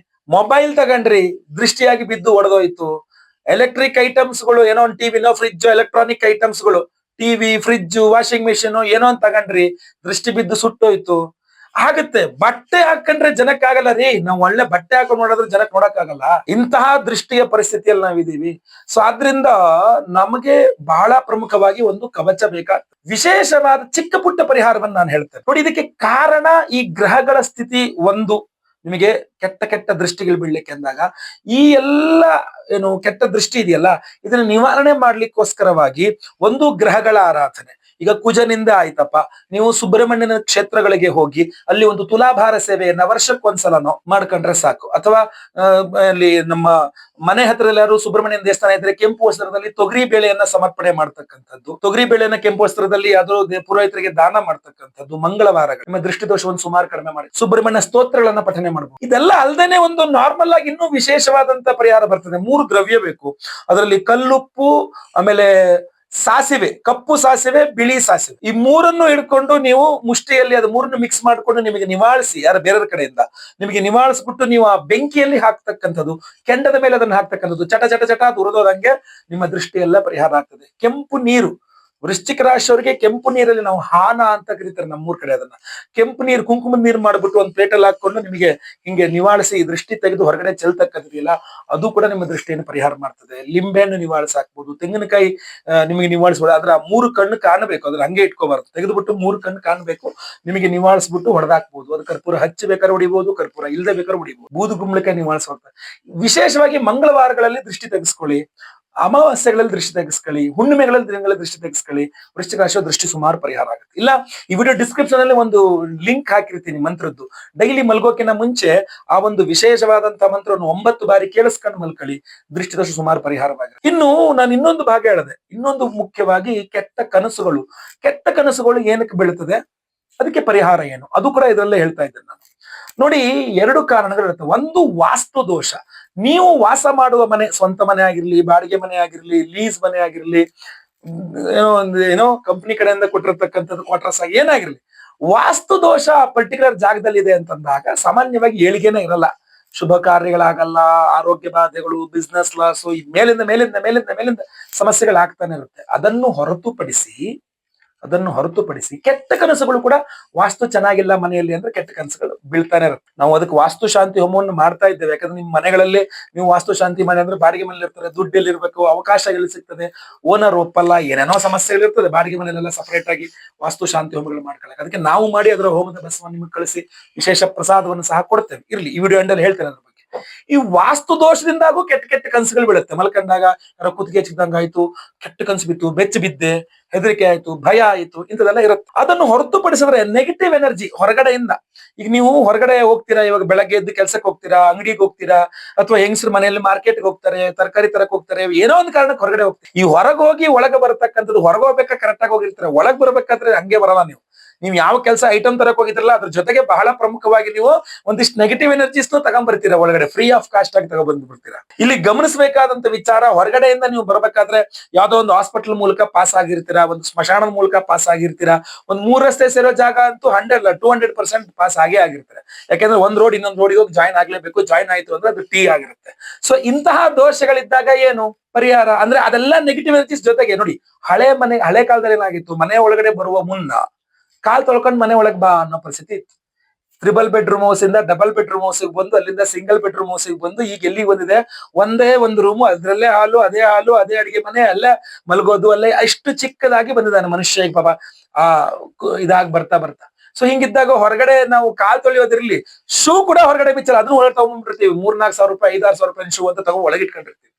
ಮೊಬೈಲ್ ತಗೊಂಡ್ರಿ, ದೃಷ್ಟಿಯಾಗಿ ಬಿದ್ದು ಒಡೆದೋಯ್ತು. ಎಲೆಕ್ಟ್ರಿಕ್ ಐಟಮ್ಸ್ಗಳು ಏನೋ ಒಂದು ಟಿವಿನೋ ಫ್ರಿಜ್, ಎಲೆಕ್ಟ್ರಾನಿಕ್ ಐಟಮ್ಸ್ಗಳು, ಟಿವಿ, ಫ್ರಿಜ್, ವಾಷಿಂಗ್ ಮಿಷಿನ್ ಏನೋ ಅಂತ ತಗೊಂಡ್ರಿ, ದೃಷ್ಟಿ ಬಿದ್ದು ಸುಟ್ಟೋಯ್ತು. ಆಗುತ್ತೆ. ಬಟ್ಟೆ ಹಾಕೊಂಡ್ರೆ ಜನಕ್ಕಾಗಲ್ಲ ರೀ, ನಾವು ಒಳ್ಳೆ ಬಟ್ಟೆ ಹಾಕೊಂಡು ನೋಡಿದ್ರೆ ಜನಕ್ಕೆ ನೋಡಕ್ಕಾಗಲ್ಲ. ಇಂತಹ ದೃಷ್ಟಿಯ ಪರಿಸ್ಥಿತಿಯಲ್ಲಿ ನಾವಿದೀವಿ. ಸೊ ಆದ್ರಿಂದ ನಮಗೆ ಬಹಳ ಪ್ರಮುಖವಾಗಿ ಒಂದು ಕವಚ ಬೇಕಾಗ್ತದೆ. ವಿಶೇಷವಾದ ಚಿಕ್ಕ ಪುಟ್ಟ ಪರಿಹಾರವನ್ನು ನಾನು ಹೇಳ್ತೇನೆ ನೋಡಿ. ಇದಕ್ಕೆ ಕಾರಣ ಈ ಗ್ರಹಗಳ ಸ್ಥಿತಿ ಒಂದು, ನಿಮಗೆ ಕೆಟ್ಟ ಕೆಟ್ಟ ದೃಷ್ಟಿಗಳು ಬೀಳ್ಲಿಕ್ಕೆ ಅಂದಾಗ ಈ ಎಲ್ಲ ಏನು ಕೆಟ್ಟ ದೃಷ್ಟಿ ಇದೆಯಲ್ಲ, ಇದನ್ನ ನಿವಾರಣೆ ಮಾಡ್ಲಿಕ್ಕೋಸ್ಕರವಾಗಿ ಒಂದು ಗ್ರಹಗಳ ಆರಾಧನೆ. ಈಗ ಕುಜನಿಂದ ಆಯ್ತಪ್ಪ, ನೀವು ಸುಬ್ರಹ್ಮಣ್ಯನ ಕ್ಷೇತ್ರಗಳಿಗೆ ಹೋಗಿ ಅಲ್ಲಿ ಒಂದು ತುಲಾಭಾರ ಸೇವೆಯನ್ನ ವರ್ಷಕ್ಕೊಂದ್ಸಲನೋ ಮಾಡ್ಕೊಂಡ್ರೆ ಸಾಕು. ಅಥವಾ ಅಲ್ಲಿ ನಮ್ಮ ಮನೆ ಹತ್ರದಲ್ಲಿ ಯಾರು ಸುಬ್ರಹ್ಮಣ್ಯನ ದೇವಸ್ಥಾನ ಇದ್ರೆ ಕೆಂಪು ವಸ್ತ್ರದಲ್ಲಿ ತೊಗರಿ ಬೇಳೆಯನ್ನ ಸಮರ್ಪಣೆ ಮಾಡ್ತಕ್ಕಂಥದ್ದು, ತೊಗರಿ ಬೇಳೆಯನ್ನ ಕೆಂಪು ವಸ್ತ್ರದಲ್ಲಿ ಯಾವ್ದೋ ಪುರೋಹಿತರಿಗೆ ದಾನ ಮಾಡ್ತಕ್ಕಂಥದ್ದು, ಮಂಗಳವಾರಗಳು ನಿಮ್ಮ ದೃಷ್ಟಿ ದೋಷವನ್ನು ಸುಮಾರು ಕಡಿಮೆ ಮಾಡಿ ಸುಬ್ರಹ್ಮಣ್ಯ ಸ್ತೋತ್ರಗಳನ್ನ ಪಠನೆ ಮಾಡಬಹುದು. ಇದೆಲ್ಲ ಅಲ್ದೇನೆ ಒಂದು ನಾರ್ಮಲ್ ಆಗಿ ಇನ್ನೂ ವಿಶೇಷವಾದಂತ ಪರಿಹಾರ ಬರ್ತದೆ. 3 ದ್ರವ್ಯ ಬೇಕು. ಅದರಲ್ಲಿ ಕಲ್ಲುಪ್ಪು, ಆಮೇಲೆ ಸಾಸಿವೆ, ಕಪ್ಪು ಸಾಸಿವೆ, ಬಿಳಿ ಸಾಸಿವೆ, ಈ 3 ಹಿಡ್ಕೊಂಡು ನೀವು ಮುಷ್ಟಿಯಲ್ಲಿ ಅದು 3 ಮಿಕ್ಸ್ ಮಾಡ್ಕೊಂಡು ನಿಮಗೆ ನಿವಾಳಿಸಿ, ಯಾರ ಬೇರೆಯವ್ರ ಕಡೆಯಿಂದ ನಿಮಗೆ ನಿವಾಳಿಸ್ಬಿಟ್ಟು ನೀವು ಆ ಬೆಂಕಿಯಲ್ಲಿ ಹಾಕ್ತಕ್ಕಂಥದ್ದು, ಕೆಂಡದ ಮೇಲೆ ಅದನ್ನ ಹಾಕ್ತಕ್ಕಂಥದ್ದು, ಚಟ ಚಟ ಚಟ ದುರದೋದಂಗೆ ನಿಮ್ಮ ದೃಷ್ಟಿಯೆಲ್ಲ ಪರಿಹಾರ ಆಗ್ತದೆ. ಕೆಂಪು ನೀರು, ವೃಶ್ಚಿಕ ರಾಶಿಯವರಿಗೆ ಕೆಂಪು ನೀರಲ್ಲಿ ನಾವು ಹಾನ ಅಂತ ಕರೀತಾರೆ ನಮ್ಮೂರ್ ಕಡೆ. ಅದನ್ನ ಕೆಂಪು ನೀರು, ಕುಂಕುಮದ ನೀರು ಮಾಡ್ಬಿಟ್ಟು ಒಂದು ಪ್ಲೇಟಲ್ಲಿ ಹಾಕೊಂಡು ನಿಮಗೆ ಹಿಂಗೆ ನಿವಾಳಿಸಿ ದೃಷ್ಟಿ ತೆಗೆದು ಹೊರಗಡೆ ಚೆಲ್ತಕ್ಕಂಥದ್ದಿಲ್ಲ, ಅದು ಕೂಡ ನಿಮ್ಮ ದೃಷ್ಟಿಯನ್ನು ಪರಿಹಾರ ಮಾಡ್ತದೆ. ಲಿಂಬೆಹಣ್ಣು ನಿವಾಳಿಸಿ ಹಾಕ್ಬೋದು, ತೆಂಗಿನಕಾಯಿ ನಿಮಗೆ ನಿವಾಳಿಸ್ಬೋದು. ಅದ್ರ 3 ಕಣ್ಣು ಕಾಣಬೇಕು, ಅದ್ರ ಹಂಗೆ ಇಟ್ಕೋಬಾರ್ದು, ತೆಗೆದುಬಿಟ್ಟು 3 ಕಣ್ಣು ಕಾಣಬೇಕು, ನಿಮಗೆ ನಿವಾಳಿಸ್ಬಿಟ್ಟು ಹೊಡೆದಾಕ್ಬೋದು. ಅದು ಕರ್ಪೂರ ಹಚ್ಚಿ ಬೇಕಾದ್ರೆ ಹೊಡಿಬಹುದು, ಕರ್ಪೂರ ಇಲ್ಲದೆ ಬೇಕಾದ್ರೆ ಹೊಡಿಬಹುದು. ಬೂದು ಗುಂಬಳಕಾಯಿ ನಿವಾಳಿಸಿ ಹೋಗ್ತಾರೆ. ವಿಶೇಷವಾಗಿ ಮಂಗಳವಾರಗಳಲ್ಲಿ ದೃಷ್ಟಿ ತೆಗೆಸ್ಕೊಳ್ಳಿ, ಅಮಾವಾಸ್ಯೆಗಳಲ್ಲಿ ದೃಷ್ಟಿ ತೆಗೆಸ್ಕೊಳ್ಳಿ, ಹುಣ್ಣಿಮೆಗಳಲ್ಲಿ ದೃಷ್ಟಿ ತೆಗೆಸ್ಕೊಳ್ಳಿ. ವೃಶ್ಚಿಕ ರಾಶಿಯ ದೃಷ್ಟಿ ಸುಮಾರು ಪರಿಹಾರ ಆಗುತ್ತೆ. ಇಲ್ಲ, ಈ ವಿಡಿಯೋ ಡಿಸ್ಕ್ರಿಪ್ಷನ್ ಅಲ್ಲಿ ಒಂದು ಲಿಂಕ್ ಹಾಕಿರ್ತೀನಿ ಮಂತ್ರದ್ದು. ಡೈಲಿ ಮಲ್ಗೋಕಿನ ಮುಂಚೆ ಆ ಒಂದು ವಿಶೇಷವಾದಂತಹ ಮಂತ್ರವನ್ನು 9 ಬಾರಿ ಕೇಳಿಸ್ಕೊಂಡು ಮಲ್ಕೊಳ್ಳಿ, ದೃಷ್ಟಿ ದೋಷ ಸುಮಾರು ಪರಿಹಾರವಾಗುತ್ತೆ. ಇನ್ನು ನಾನು ಇನ್ನೊಂದು ಭಾಗ ಹೇಳಿದೆ, ಇನ್ನೊಂದು ಮುಖ್ಯವಾಗಿ ಕೆಟ್ಟ ಕನಸುಗಳು. ಕೆಟ್ಟ ಕನಸುಗಳು ಏನಕ್ಕೆ ಬೀಳುತ್ತದೆ, ಅದಕ್ಕೆ ಪರಿಹಾರ ಏನು, ಅದು ಕೂಡ ಇದರಲ್ಲೇ ಹೇಳ್ತಾ ಇದ್ದೇನೆ ನಾನು. ನೋಡಿ, 2 ಕಾರಣಗಳಿರುತ್ತೆ. ಒಂದು ವಾಸ್ತು ದೋಷ. ನೀವು ವಾಸ ಮಾಡುವ ಮನೆ, ಸ್ವಂತ ಮನೆ ಆಗಿರ್ಲಿ, ಬಾಡಿಗೆ ಮನೆ ಆಗಿರ್ಲಿ, ಲೀಸ್ ಮನೆ ಆಗಿರ್ಲಿ, ಏನೋ ಕಂಪ್ನಿ ಕಡೆಯಿಂದ ಕೊಟ್ಟಿರ್ತಕ್ಕಂಥದ್ದು ಕ್ವಾರ್ಟರ್ಸ್ ಆಗಿ ಏನಾಗಿರ್ಲಿ, ವಾಸ್ತು ದೋಷ ಪರ್ಟಿಕ್ಯುಲರ್ ಜಾಗದಲ್ಲಿ ಇದೆ ಅಂತಂದಾಗ ಸಾಮಾನ್ಯವಾಗಿ ಏಳಿಗೆನೇ ಇರಲ್ಲ, ಶುಭ ಕಾರ್ಯಗಳಾಗಲ್ಲ, ಆರೋಗ್ಯ ಬಾಧೆಗಳು, ಬಿಸ್ನೆಸ್ ಲಾಸ್, ಈ ಮೇಲಿಂದ ಮೇಲಿಂದ ಮೇಲಿಂದ ಮೇಲಿಂದ ಸಮಸ್ಯೆಗಳಾಗ್ತಾನೆ ಇರುತ್ತೆ. ಅದನ್ನು ಹೊರತುಪಡಿಸಿ ಕೆಟ್ಟ ಕನಸುಗಳು ಕೂಡ, ವಾಸ್ತು ಚೆನ್ನಾಗಿಲ್ಲ ಮನೆಯಲ್ಲಿ ಅಂದ್ರೆ ಕೆಟ್ಟ ಕನಸುಗಳು ಬೀಳ್ತಾನೆ ಇರುತ್ತೆ. ನಾವು ಅದಕ್ಕೆ ವಾಸ್ತು ಶಾಂತಿ ಹೋಮವನ್ನು ಮಾಡ್ತಾ ಇದ್ದೇವೆ. ಯಾಕಂದ್ರೆ ನಿಮ್ಮ ಮನೆಗಳಲ್ಲಿ ನೀವು ವಾಸ್ತು ಶಾಂತಿ ಮನೆ ಅಂದ್ರೆ ಬಾಡಿಗೆ ಮನೇಲಿ ಇರ್ತಾರೆ, ದುಡ್ಡು ಎಲ್ಲಿ ಇರ್ಬೇಕು, ಅವಕಾಶ ಎಲ್ಲಿ ಸಿಗ್ತದೆ, ಓನರ್ ಒಪ್ಪಲ್ಲ, ಏನೇನೋ ಸಮಸ್ಯೆಗಳು ಇರ್ತದೆ. ಬಾಡಿಗೆ ಮನೆಯಲ್ಲೆಲ್ಲ ಸಪರೇಟ್ ಆಗಿ ವಾಸ್ತು ಶಾಂತಿ ಹೋಮಗಳು ಮಾಡ್ಕೊಳ್ಳಿ. ಅದಕ್ಕೆ ನಾವು ಮಾಡಿ ಅದರ ಹೋಮದ ಬಸವನ್ನು ನಿಮಗೆ ಕಳಿಸಿ ವಿಶೇಷ ಪ್ರಸಾದವನ್ನು ಸಹ ಕೊಡ್ತೇವೆ. ಇರ್ಲಿ, ಈ ವಿಡಿಯೋ ಎಂಡಲ್ಲಿ ಹೇಳ್ತೇನೆ ಅದ್ರ ಬಗ್ಗೆ. ಈ ವಾಸ್ತು ದೋಷದಿಂದಾಗೂ ಕೆಟ್ಟ ಕೆಟ್ಟ ಕನಸುಗಳು ಬೀಳುತ್ತೆ. ಮಲ್ಕೊಂಡಾಗ ಯಾರೋ ಕುತ್ತಿಗೆ ಚಿಕ್ಕದಂಗ ಆಯ್ತು, ಕೆಟ್ಟ ಕನಸು ಬಿತ್ತು, ಬೆಚ್ಚ ಬಿದ್ದೆ, ಹೆದರಿಕೆ ಆಯ್ತು, ಭಯ ಆಯ್ತು, ಇಂಥದೆಲ್ಲ ಇರುತ್ತೆ. ಅದನ್ನು ಹೊರತುಪಡಿಸಿದ್ರೆ ನೆಗೆಟಿವ್ ಎನರ್ಜಿ ಹೊರಗಡೆಯಿಂದ, ಈಗ ನೀವು ಹೊರಗಡೆ ಹೋಗ್ತೀರಾ, ಇವಾಗ ಬೆಳಗ್ಗೆ ಎದ್ದು ಕೆಲ್ಸಕ್ಕೆ ಹೋಗ್ತೀರಾ, ಅಂಗಡಿಗೆ ಹೋಗ್ತೀರಾ, ಅಥವಾ ಹೆಂಗಸರು ಮನೆಯಲ್ಲಿ ಮಾರ್ಕೆಟ್ಗೆ ಹೋಗ್ತಾರೆ, ತರಕಾರಿ ತರಕ್ ಹೋಗ್ತಾರೆ, ಏನೋ ಒಂದು ಕಾರಣಕ್ಕೆ ಹೊರಗಡೆ ಹೋಗ್ತೀವಿ. ಈ ಹೊರಗೆ ಹೋಗಿ ಒಳಗೆ ಬರತಕ್ಕಂಥದ್ದು, ಹೊರಗೆ ಹೋಗ್ಬೇಕಾ ಕರೆಕ್ಟ್ ಆಗಿ ಹೋಗಿರ್ತೀರ, ಒಳಗ್ ಬರ್ಬೇಕಾದ್ರೆ ಹಂಗೆ ಬರಲ್ಲ. ನೀವು ಯಾವ ಕೆಲಸ ಐಟಮ್ ತರಕ್ ಹೋಗಿದ್ರಲ್ಲ, ಅದ್ರ ಜೊತೆಗೆ ಬಹಳ ಪ್ರಮುಖವಾಗಿ ನೀವು ಒಂದಿಷ್ಟು ನೆಗೆಟಿವ್ ಎನರ್ಜೀಸ್ ತಗೊಂಡ್ಬರ್ತೀರಾ ಒಳಗಡೆ, ಫ್ರೀ ಆಫ್ ಕಾಸ್ಟ್ ಆಗಿ ತಗೊಂಡ್ಬಂದ್ಬಿಡ್ತೀರಾ. ಇಲ್ಲಿ ಗಮನಿಸಬೇಕಾದಂತ ವಿಚಾರ, ಹೊರಗಡೆಯಿಂದ ನೀವು ಬರ್ಬೇಕಾದ್ರೆ ಯಾವ್ದೋ ಒಂದು ಹಾಸ್ಪಿಟಲ್ ಮೂಲಕ ಪಾಸ್ ಆಗಿರ್ತೀರಾ, ಒಂದು ಸ್ಮಶಾನದ ಮೂಲಕ ಪಾಸ್ ಆಗಿರ್ತೀರಾ, ಒಂದ್ 3 ರಸ್ತೆ ಸೇರೋ ಜಾಗ ಅಂತೂ 200% ಪಾಸ್ ಆಗೇ ಆಗಿರ್ತಾರೆ. ಯಾಕೆಂದ್ರೆ ಒಂದ್ ರೋಡ್ ಇನ್ನೊಂದು ರೋಡಿಗೆ ಹೋಗಿ ಜಾಯಿನ್ ಆಗ್ಲೇಬೇಕು, ಜಾಯಿನ್ ಆಯ್ತು ಅಂದ್ರೆ ಅದು ಟೀ ಆಗಿರುತ್ತೆ. ಸೊ ಇಂತಹ ದೋಷಗಳಿದ್ದಾಗ ಏನು ಪರಿಹಾರ ಅಂದ್ರೆ, ಅದೆಲ್ಲ ನೆಗೆಟಿವ್ ಎನರ್ಜೀಸ್ ಜೊತೆಗೆ ನೋಡಿ, ಹಳೆ ಕಾಲದಲ್ಲಿ ಏನಾಗಿತ್ತು, ಮನೆ ಒಳಗಡೆ ಬರುವ ಮುನ್ನ ಕಾಲ್ ತೊಳ್ಕೊಂಡ್ ಮನೆ ಒಳಗ್ ಬಾ ಅನ್ನೋ ಪರಿಸ್ಥಿತಿ ಇತ್ತು. 3 ಬೆಡ್ರೂಮ್ ಹೌಸ್ ಇಂದ 2 ಬೆಡ್ರೂಮ್ ಹೌಸ್ ಬಂದು, ಅಲ್ಲಿಂದ ಸಿಂಗಲ್ ಬೆಡ್ರೂಮ್ ಹೌಸ್ ಬಂದು, ಈಗ ಎಲ್ಲಿ ಬಂದಿದೆ, ಒಂದೇ ಒಂದು ರೂಮು, ಅದ್ರಲ್ಲೇ ಹಾಲು, ಅದೇ ಅಡಿಗೆ ಮನೆ, ಅಲ್ಲೇ ಮಲ್ಗೋದು, ಅಲ್ಲೇ ಅಷ್ಟು ಚಿಕ್ಕದಾಗಿ ಬಂದಿದ್ದಾನೆ ಮನುಷ್ಯ ಈಗ ಪಾಪ ಇದಾಗಿ ಬರ್ತಾ. ಸೊ ಹಿಂಗಿದ್ದಾಗ ಹೊರಗಡೆ ನಾವು ಕಾಲ್ ತೊಳೆಯೋದಿರ್ಲಿ, ಶೂ ಕೂಡ ಹೊರಗಡೆ ಬಿಚ್ಚಲ್ಲ, ಅದನ್ನು ಒಳಗೆ ತಗೊಂಡ್ಬಿಟ್ಟಿರ್ತೀವಿ. 3-4 ಸಾವಿರ ರೂಪಾಯಿ, 5-6 ಸಾವಿರ ರೂಪಾಯಿ ಶೂ ಅಂತ ತಗೊಂಡು ಒಳಗೆ ಇಟ್ಕೊಂಡಿರ್ತೀವಿ.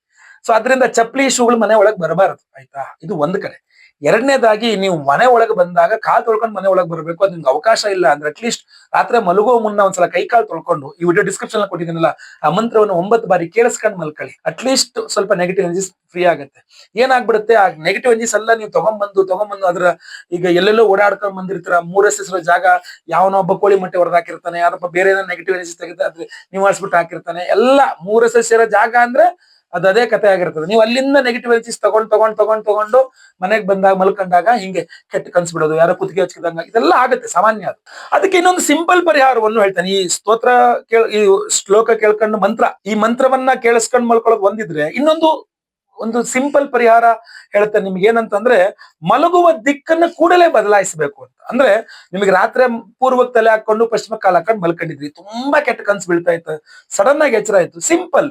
ಸೊ ಅದರಿಂದ ಚಪ್ಪಲಿ ಶೂಗಳು ಮನೆ ಒಳಗೆ ಬರಬಾರದು, ಆಯ್ತಾ? ಇದು ಒಂದು ಕಡೆ. ಎರಡನೇದಾಗಿ, ನೀವು ಮನೆ ಒಳಗೆ ಬಂದಾಗ ಕಾಲ್ ತೊಳ್ಕೊಂಡು ಮನೆ ಒಳಗೆ ಬರಬೇಕು. ಅದು ನಿಮ್ಗೆ ಅವಕಾಶ ಇಲ್ಲ ಅಂದ್ರೆ ಅಟ್ಲೀಸ್ಟ್ ರಾತ್ರಿ ಮಲಗುವ ಮುನ್ನ ಒಂದ್ಸಲ ಕೈ ಕಾಲು ತೊಳ್ಕೊಂಡು, ಈ ವಿಡಿಯೋ ಡಿಸ್ಕ್ರಿಪ್ಷನ್ ಕೊಟ್ಟಿದ್ದೀನಲ್ಲ, ಆ ಮಂತ್ರವನ್ನು 9 ಬಾರಿ ಕೇಳಿಸ್ಕೊಂಡು ಮಲ್ಕೊಳ್ಳಿ. ಅಟ್ಲೀಸ್ಟ್ ಸ್ವಲ್ಪ ನೆಗೆಟಿವ್ ಎನರ್ಜೀಸ್ ಫ್ರೀ ಆಗುತ್ತೆ. ಏನಾಗ್ಬಿಡುತ್ತೆ, ಆ ನೆಗೆಟಿವ್ ಎನರ್ಜೀಸ್ ಎಲ್ಲ ನೀವು ತಗೊಂಡ್ಬಂದು ಅದ್ರ ಈಗ ಎಲ್ಲೆಲ್ಲೋ ಓಡಾಡ್ಕೊಂಡ್ ಬಂದಿರ್ತೀರ, 3 ರಸ್ತೆ ಜಾಗ ಯಾವನೋ ಒಬ್ಬ ಕೋಳಿ ಮೊಟ್ಟೆ ಹೊಡೆದಾಕಿರ್ತಾನೆ, ಯಾರಪ್ಪ ಬೇರೆ ಏನೋ ನೆಗೆಟಿವ್ ಎನರ್ಜೀಸ್ ತೆಗೆದು ಅದ್ರ ನಿವಾರಿಸ್ಬಿಟ್ಟು ಹಾಕಿರ್ತಾನೆ. ಎಲ್ಲ 3 ರಸ್ತೆ ಸೇರೋ ಜಾಗ ಅಂದ್ರೆ ಅದೇ ಕತೆ ಆಗಿರ್ತದೆ. ನೀವು ಅಲ್ಲಿಂದ ನೆಗೆಟಿವ್ ಎನರ್ಜೀಸ್ ತಗೊಂಡು ಮನೆಗೆ ಬಂದಾಗ ಮಲ್ಕೊಂಡಾಗ ಹಿಂಗೆ ಕೆಟ್ಟ ಕನ್ಸು ಬಿಡೋದು, ಯಾರೋ ಕುತ್ತಿಗೆ ಹಚ್ಚಿದಂಗ, ಇದೆಲ್ಲ ಆಗುತ್ತೆ ಸಾಮಾನ್ಯ. ಅದಕ್ಕೆ ಇನ್ನೊಂದು ಸಿಂಪಲ್ ಪರಿಹಾರವನ್ನು ಹೇಳ್ತಾನೆ. ಈ ಸ್ತೋತ್ರ ಈ ಶ್ಲೋಕ ಕೇಳ್ಕೊಂಡು ಈ ಮಂತ್ರವನ್ನ ಕೇಳಿಸ್ಕೊಂಡು ಮಲ್ಕೊಳ್ಳೋದು ಒಂದಿದ್ರೆ, ಒಂದು ಸಿಂಪಲ್ ಪರಿಹಾರ ಹೇಳ್ತಾನೆ ನಿಮ್ಗೆ. ಏನಂತಂದ್ರೆ, ಮಲಗುವ ದಿಕ್ಕನ್ನು ಕೂಡಲೇ ಬದಲಾಯಿಸಬೇಕು ಅಂತ. ಅಂದ್ರೆ ನಿಮಗೆ ರಾತ್ರಿ ಪೂರ್ವಕ್ಕೆ ತಲೆ ಹಾಕೊಂಡು ಪಶ್ಚಿಮಕ್ಕೆ ಕಾಲ ಹಾಕೊಂಡು ಮಲ್ಕೊಂಡಿದ್ರಿ, ತುಂಬಾ ಕೆಟ್ಟ ಕನ್ಸು ಬೀಳ್ತಾ ಇತ್ತು, ಸಡನ್ ಆಗಿ ಎಚ್ಚರ ಆಯ್ತು. ಸಿಂಪಲ್,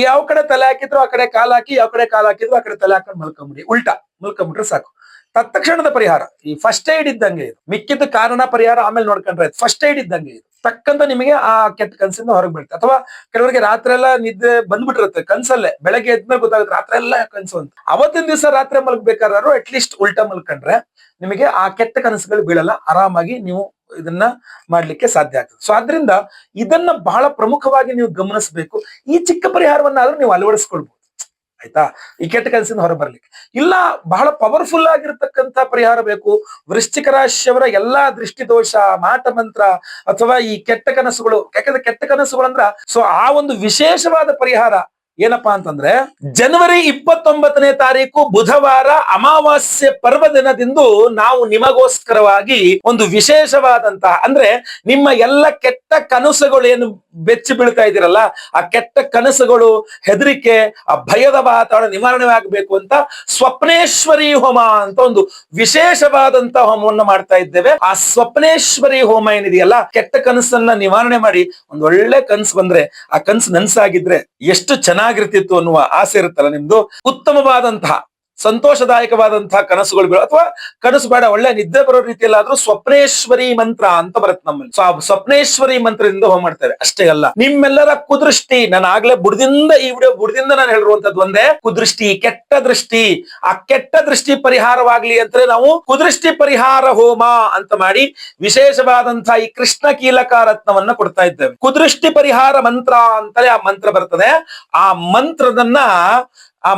ಯಾವ ಕಡೆ ತಲೆ ಹಾಕಿದ್ರು ಆ ಕಡೆ ಕಾಲ್ ಹಾಕಿ, ಯಾವ ಕಡೆ ಕಾಲ್ ಹಾಕಿದ್ರು ಆ ಕಡೆ ತಲೆ ಹಾಕೊಂಡು ಮಲ್ಕೊಂಬಿಡಿ, ಉಲ್ಟಾ ಮಲ್ಕೊಂಬಿಟ್ರೆ ಸಾಕು. ತತ್ಕ್ಷಣದ ಪರಿಹಾರ. ಈ ಫಸ್ಟ್ ಏಡ್ ಇದ್ದಂಗೆ ಇದು. ಮಿಕ್ಕಿದ ಕಾರಣ ಪರಿಹಾರ ಆಮೇಲೆ ನೋಡ್ಕೊಂಡ್ರೆ ಫಸ್ಟ್ ಏಡ್ ಇದ್ದಂಗೆ ಇದು. ತಕ್ಕಂತ ನಿಮಗೆ ಆ ಕೆಟ್ಟ ಕನಸಿಂದ ಹೊರಗೆ ಬೀಳುತ್ತೆ. ಅಥವಾ ಕೆಲವರಿಗೆ ರಾತ್ರಿ ಎಲ್ಲ ನಿದ್ದೆ ಬಂದ್ಬಿಟ್ಟಿರುತ್ತೆ ಕನ್ಸಲ್ಲೇ, ಬೆಳಗ್ಗೆ ಎದ್ಮೇಲೆ ಗೊತ್ತಾಗುತ್ತೆ ರಾತ್ರಿ ಎಲ್ಲ ಕನ್ಸು ಅಂತ. ಅವತ್ತಿನ ದಿವಸ ರಾತ್ರಿ ಮಲಗ್ಬೇಕಾದ್ರು ಅಟ್ ಲೀಸ್ಟ್ ಉಲ್ಟಾ ಮಲ್ಕೊಂಡ್ರೆ ನಿಮಗೆ ಆ ಕೆಟ್ಟ ಕನಸುಗಳು ಬೀಳಲ್ಲ, ಆರಾಮಾಗಿ ನೀವು ಇದನ್ನ ಮಾಡ್ಲಿಕ್ಕೆ ಸಾಧ್ಯ ಆಗ್ತದೆ. ಸೊ ಆದ್ರಿಂದ ಇದನ್ನ ಬಹಳ ಪ್ರಮುಖವಾಗಿ ನೀವು ಗಮನಿಸಬೇಕು. ಈ ಚಿಕ್ಕ ಪರಿಹಾರವನ್ನಾದ್ರೂ ನೀವು ಅಳವಡಿಸ್ಕೊಳ್ಬಹುದು, ಆಯ್ತಾ, ಈ ಕೆಟ್ಟ ಕನಸಿಂದ ಹೊರ ಬರ್ಲಿಕ್ಕೆ. ಇಲ್ಲ ಬಹಳ ಪವರ್ಫುಲ್ ಆಗಿರ್ತಕ್ಕಂಥ ಪರಿಹಾರ ಬೇಕು, ವೃಶ್ಚಿಕ ರಾಶಿಯವರ ಎಲ್ಲಾ ದೃಷ್ಟಿ ದೋಷ, ಮಾಟ ಮಂತ್ರ ಅಥವಾ ಈ ಕೆಟ್ಟ ಕನಸುಗಳು, ಯಾಕಂದ್ರೆ ಕೆಟ್ಟ ಕನಸುಗಳು ಅಂದ್ರ ಸೊ ಆ ಒಂದು ವಿಶೇಷವಾದ ಪರಿಹಾರ ಏನಪ್ಪಾ ಅಂತಂದ್ರೆ ಜನವರಿ 29ನೇ ತಾರೀಕು ಬುಧವಾರ ಅಮಾವಾಸ್ಯೆ ಪರ್ವ ದಿನದಿಂದು ನಾವು ನಿಮಗೋಸ್ಕರವಾಗಿ ಒಂದು ವಿಶೇಷವಾದಂತಹ, ಅಂದ್ರೆ ನಿಮ್ಮ ಎಲ್ಲ ಕೆಟ್ಟ ಕನಸುಗಳು ಏನು ಬೆಚ್ಚಿ ಬೀಳ್ತಾ ಇದ್ದೀರಲ್ಲ, ಆ ಕೆಟ್ಟ ಕನಸುಗಳು, ಹೆದರಿಕೆ, ಆ ಭಯದ ವಾತಾವರಣ ನಿವಾರಣೆ ಆಗಬೇಕು ಅಂತ ಸ್ವಪ್ನೇಶ್ವರಿ ಹೋಮ ಅಂತ ಒಂದು ವಿಶೇಷವಾದಂತಹ ಹೋಮವನ್ನು ಮಾಡ್ತಾ ಇದ್ದೇವೆ. ಆ ಸ್ವಪ್ನೇಶ್ವರಿ ಹೋಮ ಏನಿದೆಯಲ್ಲ, ಕೆಟ್ಟ ಕನಸನ್ನ ನಿವಾರಣೆ ಮಾಡಿ ಒಂದು ಒಳ್ಳೆ ಕನಸು ಬಂದ್ರೆ ಆ ಕನಸು ನನ್ಸಾಗಿದ್ರೆ ಎಷ್ಟು ಚೆನ್ನಾಗಿರ್ತಿತ್ತು ಅನ್ನುವ ಆಸೆ ಇರುತ್ತಲ್ಲ ನಿಮ್ದು. ಉತ್ತಮವಾದಂತಹ ಸಂತೋಷದಾಯಕವಾದಂತಹ ಕನಸುಗಳು ಬೀಳು, ಅಥವಾ ಕನಸು ಬೇಡ ಒಳ್ಳೆ ನಿದ್ದೆ ಬರೋ ರೀತಿಯಲ್ಲಾದ್ರೂ ಸ್ವಪ್ನೇಶ್ವರಿ ಮಂತ್ರ ಅಂತ ಬರುತ್ತೆ ನಮ್ಮಲ್ಲಿ. ಸೊ ಆ ಸ್ವಪ್ನೇಶ್ವರಿ ಮಂತ್ರದಿಂದ ಹೋಮ ಮಾಡ್ತೇವೆ. ಅಷ್ಟೇ ಅಲ್ಲ, ನಿಮ್ಮೆಲ್ಲರ ಕುದೃಷ್ಟಿ, ನಾನು ಆಗ್ಲೇ ಬುಡದಿಂದ ಈ ವಿಡಿಯೋ ಬುಡದಿಂದ ನಾನು ಹೇಳಿರುವಂತದ್ದು ಒಂದೇ, ಕುದೃಷ್ಟಿ, ಕೆಟ್ಟ ದೃಷ್ಟಿ, ಆ ಕೆಟ್ಟ ದೃಷ್ಟಿ ಪರಿಹಾರವಾಗ್ಲಿ ಅಂತ ನಾವು ಕುದೃಷ್ಟಿ ಪರಿಹಾರ ಹೋಮ ಅಂತ ಮಾಡಿ ವಿಶೇಷವಾದಂತಹ ಈ ಕೃಷ್ಣ ಕೀಲಕ ರತ್ನವನ್ನ ಕೊಡ್ತಾ ಇದ್ದೇವೆ. ಕುದೃಷ್ಟಿ ಪರಿಹಾರ ಮಂತ್ರ ಅಂತಲೇ ಆ ಮಂತ್ರ ಬರ್ತದೆ. ಆ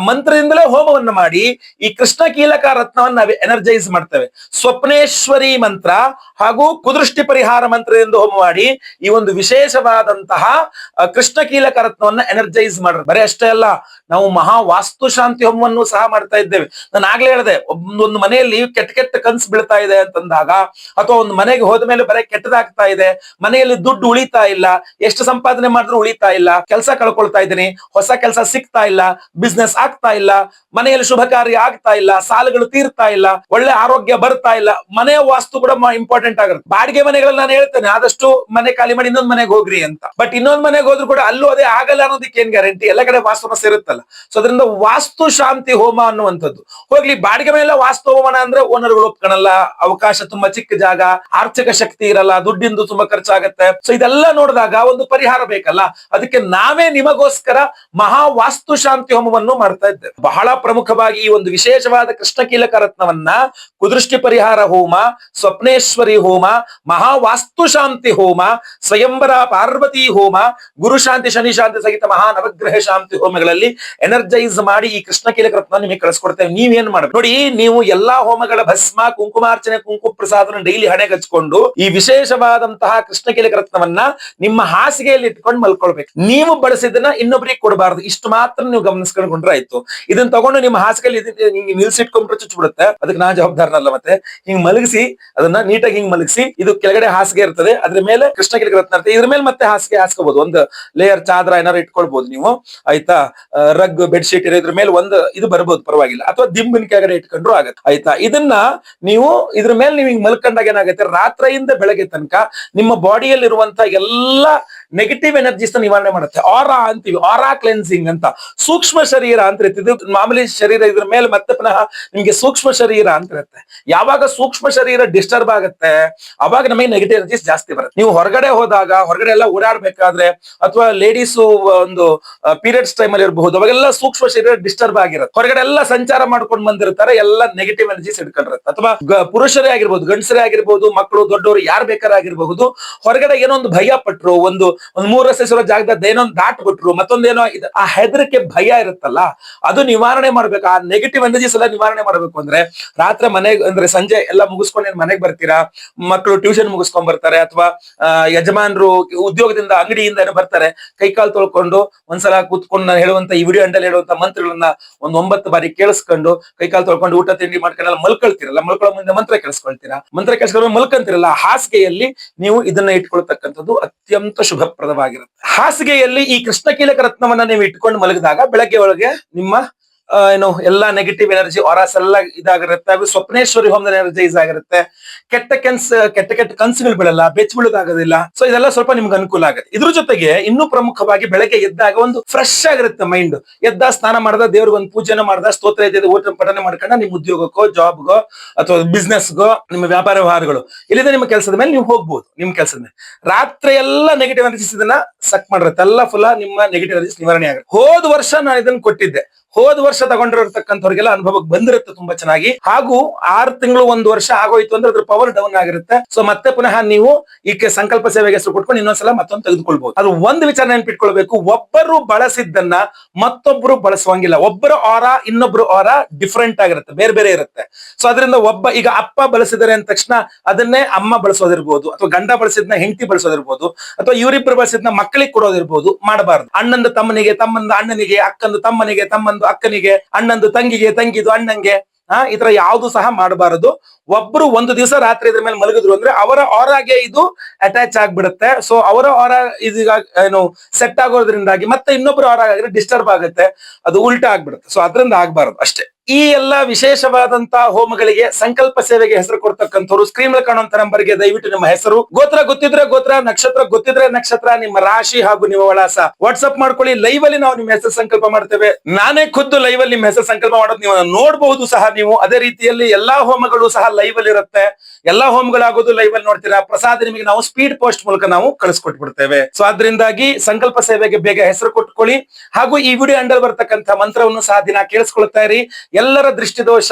ಮಂತ್ರದಿಂದಲೇ ಹೋಮವನ್ನು ಮಾಡಿ ಈ ಕೃಷ್ಣ ಕೀಲಕ ರತ್ನವನ್ನು ಎನರ್ಜೈಸ್ ಮಾಡ್ತೇವೆ. ಸ್ವಪ್ನೇಶ್ವರಿ ಮಂತ್ರ ಹಾಗೂ ಕುದೃಷ್ಟಿ ಪರಿಹಾರ ಮಂತ್ರದಿಂದ ಹೋಮ ಮಾಡಿ ಈ ಒಂದು ವಿಶೇಷವಾದಂತಹ ಕೃಷ್ಣ ಕೀಲಕ ರತ್ನವನ್ನ ಎನರ್ಜೈಸ್ ಮಾಡ್ರಿ. ಬರೀ ಅಷ್ಟೇ ಅಲ್ಲ, ನಾವು ಮಹಾ ವಾಸ್ತು ಶಾಂತಿ ಹೋಮವನ್ನು ಸಹ ಮಾಡ್ತಾ ಇದ್ದೇವೆ. ನಾನು ಆಗ್ಲೇ ಹೇಳಿದೆ, ಒಂದು ಮನೆಯಲ್ಲಿ ಕೆಟ್ಟ ಕೆಟ್ಟ ಕನ್ಸು ಬೀಳ್ತಾ ಇದೆ ಅಂತಂದಾಗ, ಅಥವಾ ಒಂದು ಮನೆಗೆ ಹೋದ ಮೇಲೆ ಬರೀ ಕೆಟ್ಟದಾಗ್ತಾ ಇದೆ, ಮನೆಯಲ್ಲಿ ದುಡ್ಡು ಉಳಿತಾ ಇಲ್ಲ, ಎಷ್ಟು ಸಂಪಾದನೆ ಮಾಡಿದ್ರು ಉಳಿತಾ ಇಲ್ಲ, ಕೆಲಸ ಕಳ್ಕೊಳ್ತಾ ಇದ್ದೀನಿ, ಹೊಸ ಕೆಲಸ ಸಿಗ್ತಾ ಇಲ್ಲ, ಬಿಸ್ನೆಸ್ ಆಗ್ತಾ ಇಲ್ಲ, ಮನೆಯಲ್ಲಿ ಶುಭ ಕಾರ್ಯ ಆಗ್ತಾ ಇಲ್ಲ, ಸಾಲಗಳು ತೀರ್ತಾ ಇಲ್ಲ, ಒಳ್ಳೆ ಆರೋಗ್ಯ ಬರ್ತಾ ಇಲ್ಲ, ಮನೆಯ ವಾಸ್ತು ಕೂಡ ಇಂಪಾರ್ಟೆಂಟ್ ಆಗುತ್ತೆ. ಬಾಡಿಗೆ ಮನೆಗಳಲ್ಲಿ ನಾನು ಹೇಳ್ತೇನೆ ಆದಷ್ಟು ಮನೆ ಖಾಲಿ ಮಾಡಿ ಇನ್ನೊಂದು ಮನೆಗೆ ಹೋಗ್ರಿ ಅಂತ. ಬಟ್ ಇನ್ನೊಂದು ಮನೆಗೆ ಹೋದ್ರು ಕೂಡ ಅಲ್ಲೂ ಅದೇ ಆಗಲ್ಲ ಅನ್ನೋದಕ್ಕೆ ಏನ್ ಗ್ಯಾರಂಟಿ? ಎಲ್ಲ ಕಡೆ ವಾಸ್ತು ಸಮಸ್ಯೆ ಇರುತ್ತಲ್ಲ. ಸೊ ಅದರಿಂದ ವಾಸ್ತು ಶಾಂತಿ ಹೋಮ ಅನ್ನುವಂಥದ್ದು ಹೋಗ್ಲಿ. ಬಾಡಿಗೆ ಮೇಲೆ ವಾಸ್ತು ಹೋಮನ ಅಂದ್ರೆ ಓನರ್ಗಳು ಒಪ್ಕೊಳಲ್ಲ, ಅವಕಾಶ ತುಂಬಾ ಚಿಕ್ಕ ಜಾಗ, ಆರ್ಥಿಕ ಶಕ್ತಿ ಇರಲ್ಲ, ದುಡ್ಡಿಂದು ತುಂಬಾ ಖರ್ಚಾಗತ್ತೆ. ಸೊ ಇದೆಲ್ಲ ನೋಡಿದಾಗ ಒಂದು ಪರಿಹಾರ ಬೇಕಲ್ಲ, ಅದಕ್ಕೆ ನಾವೇ ನಿಮಗೋಸ್ಕರ ಮಹಾ ವಾಸ್ತು ಶಾಂತಿ ಹೋಮವನ್ನು ಮಾಡ್ತಾ ಇದ್ದೇವೆ. ಬಹಳ ಪ್ರಮುಖವಾಗಿ ಈ ಒಂದು ವಿಶೇಷವಾದ ಕೃಷ್ಣ ಕೀಲಕ ರತ್ನವನ್ನ ಕುದೃಷ್ಟಿ ಪರಿಹಾರ ಹೋಮ, ಸ್ವಪ್ನೇಶ್ವರಿ ಹೋಮ, ಮಹಾ ವಾಸ್ತು ಶಾಂತಿ ಹೋಮ, ಸ್ವಯಂವರ ಪಾರ್ವತಿ ಹೋಮ, ಗುರು ಶಾಂತಿ ಶನಿ ಶಾಂತಿ ಸಹಿತ ಮಹಾ ನವಗ್ರಹ ಶಾಂತಿ ಹೋಮಗಳಲ್ಲಿ ಎನರ್ಜೈಸ್ ಮಾಡಿ ಈ ಕೃಷ್ಣ ಕೀಲಕ ರತ್ನ ನಿಮಗೆ ಕಳಿಸ್ಕೊಡ್ತೇವೆ. ನೀವೇನ್ ಮಾಡ್ಬೇಕು ನೋಡಿ, ನೀವು ಎಲ್ಲಾ ಹೋಮಗಳ ಭಸ್ಮ, ಕುಂಕುಮಾರ್ಚನೆ, ಕುಂಕುಮ ಪ್ರಸಾದನ ಡೈಲಿ ಹಣೆಗೆ ಹಚ್ಕೊಂಡು ಈ ವಿಶೇಷವಾದಂತಹ ಕೃಷ್ಣ ಕೀಲಕ ರತ್ನವನ್ನ ನಿಮ್ಮ ಹಾಸಿಗೆಯಲ್ಲಿ ಇಟ್ಕೊಂಡು ಮಲ್ಕೊಳ್ಬೇಕು. ನೀವು ಬಳಸಿದನ್ನ ಇನ್ನೊಬ್ಬರಿಗೆ ಕೊಡಬಾರದು, ಇಷ್ಟು ಮಾತ್ರ ನೀವು ಗಮನಿಸ್ಕೊಂಡ್ರೆ ಆಯ್ತು. ಇದನ್ನ ತಗೊಂಡು ನಿಮ್ಮ ಹಾಸಿಗೆಯಲ್ಲಿ ನಿಲ್ಸಿಟ್ಕೊಂಡ್ರೆ ಚುಚ್ಚಿಬಿಡುತ್ತೆ, ಅದಕ್ಕೆ ನಾ ಜವಾಬ್ದಾರನಲ್ಲ. ಮತ್ತೆ ಹಿಂಗ್ ಮಲಗಿಸಿ ಅದನ್ನ ನೀಟಾಗಿ ಹಿಂಗ್ ಮಲಗಿಸಿ, ಇದು ಕೆಳಗಡೆ ಹಾಸಿಗೆ ಇರ್ತದೆ, ಅದ್ರ ಮೇಲೆ ಕೃಷ್ಣ ಕೀಲಕ ರತ್ನ ಇರ್ತದೆ, ಇದ್ರ ಮೇಲೆ ಮತ್ತೆ ಹಾಸಿಗೆ ಹಾಸ್ಕೋಬಹುದು, ಒಂದು ಲೇಯರ್ ಚಾದ್ರ ಏನಾರು ಇಟ್ಕೊಳ್ಬಹುದು ನೀವು, ಆಯ್ತಾ. ರಗ್ ಬೆಡ್ಶೀಟ್ ಇರೋದ್ರ ಮೇಲೆ ಒಂದು ಇದು ಬರ್ಬೋದು, ಪರವಾಗಿಲ್ಲ. ಅಥವಾ ದಿಂಬಿನ ಕೆಳಗಡೆ ಇಟ್ಕೊಂಡ್ರು ಆಗತ್ತೆ, ಆಯ್ತಾ. ಇದನ್ನ ನೀವು ಇದ್ರ ಮೇಲೆ ನೀವು ಹಿಂಗ್ ಮಲ್ಕೊಂಡಾಗ ಏನಾಗುತ್ತೆ, ರಾತ್ರಿಯಿಂದ ಬೆಳಗ್ಗೆ ತನಕ ನಿಮ್ಮ ಬಾಡಿಯಲ್ಲಿರುವಂತ ಎಲ್ಲಾ ನೆಗೆಟಿವ್ ಎನರ್ಜೀಸ್ ನಿವಾರಣೆ ಮಾಡುತ್ತೆ. ಆರಾ ಅಂತೀವಿ, ಆರಾ ಕ್ಲೆನ್ಸಿಂಗ್ ಅಂತ. ಸೂಕ್ಷ್ಮ ಶರೀರ ಅಂತ ಇರುತ್ತೆ, ಇದು ಮಾಮೂಲಿ ಶರೀರ, ಇದ್ರ ಮೇಲೆ ಮತ್ತೆ ಪುನಃ ನಿಮ್ಗೆ ಸೂಕ್ಷ್ಮ ಶರೀರ ಅಂತ ಇರುತ್ತೆ. ಯಾವಾಗ ಸೂಕ್ಷ್ಮ ಶರೀರ ಡಿಸ್ಟರ್ಬ್ ಆಗುತ್ತೆ ಅವಾಗ ನಮಗೆ ನೆಗೆಟಿವ್ ಎನರ್ಜೀಸ್ ಜಾಸ್ತಿ ಬರುತ್ತೆ. ನೀವು ಹೊರಗಡೆ ಹೋದಾಗ, ಹೊರಗಡೆ ಎಲ್ಲ ಓಡಾಡ್ಬೇಕಾದ್ರೆ, ಅಥವಾ ಲೇಡೀಸ್ ಒಂದು ಪೀರಿಯಡ್ಸ್ ಟೈಮ್ ಅಲ್ಲಿ ಇರಬಹುದು, ಅವಾಗೆಲ್ಲ ಸೂಕ್ಷ್ಮ ಶರೀರ ಡಿಸ್ಟರ್ಬ್ ಆಗಿರುತ್ತೆ. ಹೊರಗಡೆ ಎಲ್ಲ ಸಂಚಾರ ಮಾಡ್ಕೊಂಡು ಬಂದಿರ್ತಾರೆ, ಎಲ್ಲ ನೆಗೆಟಿವ್ ಎನರ್ಜೀಸ್ ಇಟ್ಕೊಂಡಿರುತ್ತೆ. ಅಥವಾ ಪುರುಷರೇ ಆಗಿರ್ಬೋದು, ಗಂಡಸರೇ ಆಗಿರ್ಬೋದು, ಮಕ್ಕಳು ದೊಡ್ಡವರು ಯಾರು ಬೇಕಾರಾಗಿರ್ಬಹುದು, ಹೊರಗಡೆ ಏನೋ ಒಂದು ಭಯ ಪಟ್ರು, ಒಂದು 3 ರಸ್ತೆ ಜಾಗದ ಏನೊಂದು ದಾಟ್ಬಿಟ್ರು, ಮತ್ತೊಂದೇನೋ ಆ ಹೆದರಿಕೆ ಭಯ ಇರುತ್ತಲ್ಲ, ಅದು ನಿವಾರಣೆ ಮಾಡ್ಬೇಕು. ಆ ನೆಗೆಟಿವ್ ಎನರ್ಜೀಸ್ ಎಲ್ಲ ನಿವಾರಣೆ ಮಾಡ್ಬೇಕು ಅಂದ್ರೆ ರಾತ್ರಿ ಮನೆಗೆ, ಅಂದ್ರೆ ಸಂಜೆ ಎಲ್ಲ ಮುಗಿಸ್ಕೊಂಡು ಮನೆಗೆ ಬರ್ತೀರಾ, ಮಕ್ಕಳು ಟ್ಯೂಷನ್ ಮುಗಿಸ್ಕೊಂಡ್ ಬರ್ತಾರೆ, ಅಥವಾ ಯಜಮಾನರು ಉದ್ಯೋಗದಿಂದ ಅಂಗಡಿಯಿಂದ ಏನೋ ಬರ್ತಾರೆ, ಕೈಕಾಲು ತೊಳ್ಕೊಂಡು ಒಂದ್ಸಲ ಕೂತ್ಕೊಂಡು ನಾನು ಹೇಳುವಂತ ಈ ವಿಡಿಯೋ ಅಂಡಲ್ಲಿ ಹೇಳುವಂತ ಮಂತ್ರಗಳನ್ನ ಒಂದು 9 ಬಾರಿ ಕೇಳಿಸ್ಕೊಂಡು, ಕೈಕಾಲು ತೊಳ್ಕೊಂಡು ಊಟ ತಿಂಡಿ ಮಾಡ್ಕೊಂಡೆಲ್ಲ ಮಲ್ಕೊಳ್ತಿರಲ್ಲ, ಮಲ್ಕೊಳ್ಳೋ ಮುಂದೆ ಮಂತ್ರ ಕೇಳಿಸ್ಕೊಳ್ತೀರಾ, ಮಂತ್ರ ಕೇಳಿಸ್ಕೊಂಡು ಮಲ್ಕೊಂತಿರಲ್ಲ, ಹಾಸಿಗೆಯಲ್ಲಿ ನೀವು ಇದನ್ನ ಇಟ್ಕೊಳ್ತಕ್ಕಂಥದ್ದು ಅತ್ಯಂತ ಶುಭಪ್ರದವಾಗಿರುತ್ತೆ. ಹಾಸಿಗೆಯಲ್ಲಿ ಈ ಕೃಷ್ಣ ಕೀಲಕ ರತ್ನವನ್ನ ನೀವು ಇಟ್ಕೊಂಡು ಮಲಗಿದಾಗ ಬೆಳಗ್ಗೆ ಒಳಗೆ ನಿಮ್ಮ ಏನು ಎಲ್ಲಾ ನೆಗೆಟಿವ್ ಎನರ್ಜಿ ಆರಾಸ್ ಎಲ್ಲ ಇದಾಗಿರುತ್ತೆ. ಹಾಗೂ ಸ್ವಪ್ನೇಶ್ವರಿ ಹೋಮದಲ್ಲಿ ಎನರ್ಜೈಸ್ ಆಗಿರುತ್ತೆ. ಕೆಟ್ಟ ಕೆಟ್ಟ ಕನ್ಸುಗಳು ಬೀಳಲ್ಲ, ಬೆಚ್ಚ ಬೀಳೋದಾಗೋದಿಲ್ಲ. ಸೊ ಇದೆಲ್ಲ ಸ್ವಲ್ಪ ನಿಮ್ಗೆ ಅನುಕೂಲ ಆಗುತ್ತೆ. ಇದ್ರ ಜೊತೆಗೆ ಇನ್ನೂ ಪ್ರಮುಖವಾಗಿ ಬೆಳಗ್ಗೆ ಎದ್ದಾಗ ಒಂದು ಫ್ರೆಶ್ ಆಗಿರುತ್ತೆ ಮೈಂಡ್. ಎದ್ದ ಸ್ನಾನ ಮಾಡ್ದ, ದೇವ್ರಿಗೆ ಒಂದು ಪೂಜೆನ ಮಾಡ್ದ, ಸ್ತೋತ್ರ ಇದೆ ಓಟ ಪಠನೆ ಮಾಡ್ಕೊಂಡ ನಿಮ್ಮ ಉದ್ಯೋಗಕ್ಕೋ, ಜಾಬ್ಗೋ ಅಥವಾ ಬಿಸ್ನೆಸ್ಗೋ, ನಿಮ್ಮ ವ್ಯಾಪಾರ ವ್ಯವಹಾರಗಳು ಇಲ್ಲಿಂದ ನಿಮ್ಮ ಕೆಲಸದ ಮೇಲೆ ನೀವು ಹೋಗ್ಬೋದು. ನಿಮ್ ಕೆಲಸದ ಮೇಲೆ ರಾತ್ರಿ ಎಲ್ಲ ನೆಗೆಟಿವ್ ಎನರ್ಜಿಸ್ ಇದನ್ನ ಸಕ್ ಮಾಡಿರುತ್ತೆ. ಎಲ್ಲ ಫುಲ್ ನಿಮ್ಮ ನೆಗೆಟಿವ್ ಎನರ್ಜಿಸ್ ನಿವಾರಣೆ ಆಗುತ್ತೆ. ಹೋದ ವರ್ಷ ನಾನು ಇದನ್ನ ಕೊಟ್ಟಿದ್ದೆ. ಹೋದ ವರ್ಷ ತಗೊಂಡಿರತಕ್ಕಂಥವ್ರಿಗೆಲ್ಲ ಅನುಭವಕ್ಕೆ ಬಂದಿರುತ್ತೆ ತುಂಬಾ ಚೆನ್ನಾಗಿ. ಹಾಗೂ 6 ತಿಂಗಳು 1 ವರ್ಷ ಆಗೋಯ್ತು ಅಂದ್ರೆ ಅದ್ರ ಪವರ್ ಡೌನ್ ಆಗಿರುತ್ತೆ. ಸೊ ಮತ್ತೆ ಪುನಃ ನೀವು ಈಕೆ ಸಂಕಲ್ಪ ಸೇವೆಗೆ ಹೆಸರು ಕೊಟ್ಕೊಂಡು ಇನ್ನೊಂದ್ಸಲ ಮತ್ತೊಂದು ತೆಗೆದುಕೊಳ್ಬಹುದು. ಅದು ಒಂದು ವಿಚಾರ ನೆನ್ಪಿಟ್ಕೊಳ್ಬೇಕು, ಒಬ್ಬರು ಬಳಸಿದ್ದನ್ನ ಮತ್ತೊಬ್ರು ಬಳಸುವಂಗಿಲ್ಲ. ಒಬ್ಬರ ಆರಾ ಇನ್ನೊಬ್ರು ಆರಾ ಡಿಫ್ರೆಂಟ್ ಆಗಿರುತ್ತೆ, ಬೇರೆ ಬೇರೆ ಇರುತ್ತೆ. ಸೊ ಅದರಿಂದ ಈಗ ಅಪ್ಪ ಬಳಸಿದರೆ ಅಂದ ತಕ್ಷಣ ಅದನ್ನೇ ಅಮ್ಮ ಬಳಸೋದಿರ್ಬೋದು, ಅಥವಾ ಗಂಡ ಬಳಸಿದ್ನ ಹೆಂಡತಿ ಬಳಸೋದಿರ್ಬೋದು, ಅಥವಾ ಇವರಿಬ್ಬರು ಬಳಸಿದ್ನ ಮಕ್ಕಳಿಗೆ ಕೊಡೋದಿರ್ಬೋದು. ಮಾಡಬಾರ್ದು. ಅಣ್ಣಂದು ತಮ್ಮನಿಗೆ, ತಮ್ಮಂದು ಅಣ್ಣನಿಗೆ, ಅಕ್ಕಂದು ತಮ್ಮನಿಗೆ, ತಮ್ಮಂದು ಅಕ್ಕನಿಗೆ, ಅಣ್ಣಂದು ತಂಗಿಗೆ, ತಂಗಿದು ಅಣ್ಣಂಗೆ, ಈ ತರ ಯಾವ್ದು ಸಹ ಮಾಡಬಾರದು. ಒಬ್ರು ಒಂದು ದಿವಸ ರಾತ್ರಿ ಇದ್ರ ಮೇಲೆ ಮಲಗಿದ್ರು ಅಂದ್ರೆ ಅವರ ಆರಾಗೆ ಇದು ಅಟ್ಯಾಚ್ ಆಗ್ಬಿಡುತ್ತೆ. ಸೊ ಅವರ ಆರಾ ಇದೀಗ ಏನು ಸೆಟ್ ಆಗೋದ್ರಿಂದಾಗಿ ಮತ್ತೆ ಇನ್ನೊಬ್ರು ಆರಾ ಆಗಿದ್ರೆ ಡಿಸ್ಟರ್ಬ್ ಆಗುತ್ತೆ, ಅದು ಉಲ್ಟಾ ಆಗ್ಬಿಡುತ್ತೆ. ಸೊ ಅದರಿಂದ ಆಗ್ಬಾರದು ಅಷ್ಟೇ. ಈ ಎಲ್ಲ ವಿಶೇಷವಾದಂತಹ ಹೋಮಗಳಿಗೆ ಸಂಕಲ್ಪ ಸೇವೆಗೆ ಹೆಸರು ಕೊಡ್ತಕ್ಕಂಥವ್ರು ಸ್ಕ್ರೀನ್ ಮೇಲೆ ಕಾಣುವಂತ ನಂಬರ್ಗೆ ದಯವಿಟ್ಟು ನಿಮ್ಮ ಹೆಸರು, ಗೋತ್ರ ಗೊತ್ತಿದ್ರೆ ಗೋತ್ರ, ನಕ್ಷತ್ರ ಗೊತ್ತಿದ್ರೆ ನಕ್ಷತ್ರ, ನಿಮ್ಮ ರಾಶಿ ಹಾಗೂ ನಿಮ್ಮ ವಿಳಾಸ ವಾಟ್ಸ್ಆಪ್ ಮಾಡ್ಕೊಳ್ಳಿ. ಲೈವ್ ಅಲ್ಲಿ ನಾವು ನಿಮ್ಮ ಹೆಸರು ಸಂಕಲ್ಪ ಮಾಡ್ತೇವೆ. ನಾನೇ ಖುದ್ದು ಲೈವ್ ಅಲ್ಲಿ ನಿಮ್ಮ ಹೆಸರು ಸಂಕಲ್ಪ ಮಾಡೋದು ನೀವು ನೋಡಬಹುದು ಸಹ ನೀವು. ಅದೇ ರೀತಿಯಲ್ಲಿ ಎಲ್ಲಾ ಹೋಮಗಳು ಸಹ ಲೈವ್ ಅಲ್ಲಿ ಇರುತ್ತೆ. ಎಲ್ಲಾ ಹೋಮಗಳಾಗೋದು ಲೈವ್ ಅಲ್ಲಿ ನೋಡ್ತೀರಾ. ಪ್ರಸಾದ ನಿಮಗೆ ನಾವು ಸ್ಪೀಡ್ ಪೋಸ್ಟ್ ಮೂಲಕ ನಾವು ಕಳಿಸ್ಕೊಟ್ಬಿಡ್ತೇವೆ. ಸೊ ಅದರಿಂದಾಗಿ ಸಂಕಲ್ಪ ಸೇವೆಗೆ ಬೇಗ ಹೆಸರು ಕೊಟ್ಕೊಳ್ಳಿ. ಹಾಗೂ ಈ ವಿಡಿಯೋ ಅಂಡರ್ ಬರ್ತಕ್ಕಂಥ ಮಂತ್ರವನ್ನು ಸಹ ದಿನ ಕೇಳಿಸ್ಕೊಳ್ತಾ ಇರಿ. ಎಲ್ಲರ ದೃಷ್ಟಿದೋಷ,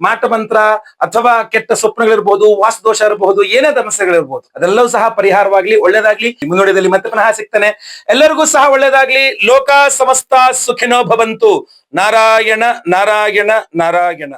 ಮಾಟಮಂತ್ರ ಅಥವಾ ಕೆಟ್ಟ ಸ್ವಪ್ನಗಳಿರ್ಬೋದು, ವಾಸ್ತುದೋಷ ಇರಬಹುದು, ಏನೇ ಸಮಸ್ಯೆಗಳಿರ್ಬೋದು, ಅದೆಲ್ಲವೂ ಸಹ ಪರಿಹಾರವಾಗ್ಲಿ, ಒಳ್ಳೇದಾಗ್ಲಿ. ಮುನ್ನೋಡಿಯಲ್ಲಿ ಮತ್ತೆ ಪುನಃ ಸಿಗ್ತಾನೆ. ಎಲ್ಲರಿಗೂ ಸಹ ಒಳ್ಳೇದಾಗ್ಲಿ. ಲೋಕ ಸಮಸ್ತ ಸುಖಿನೋ ಭವಂತು. ನಾರಾಯಣ ನಾರಾಯಣ ನಾರಾಯಣ.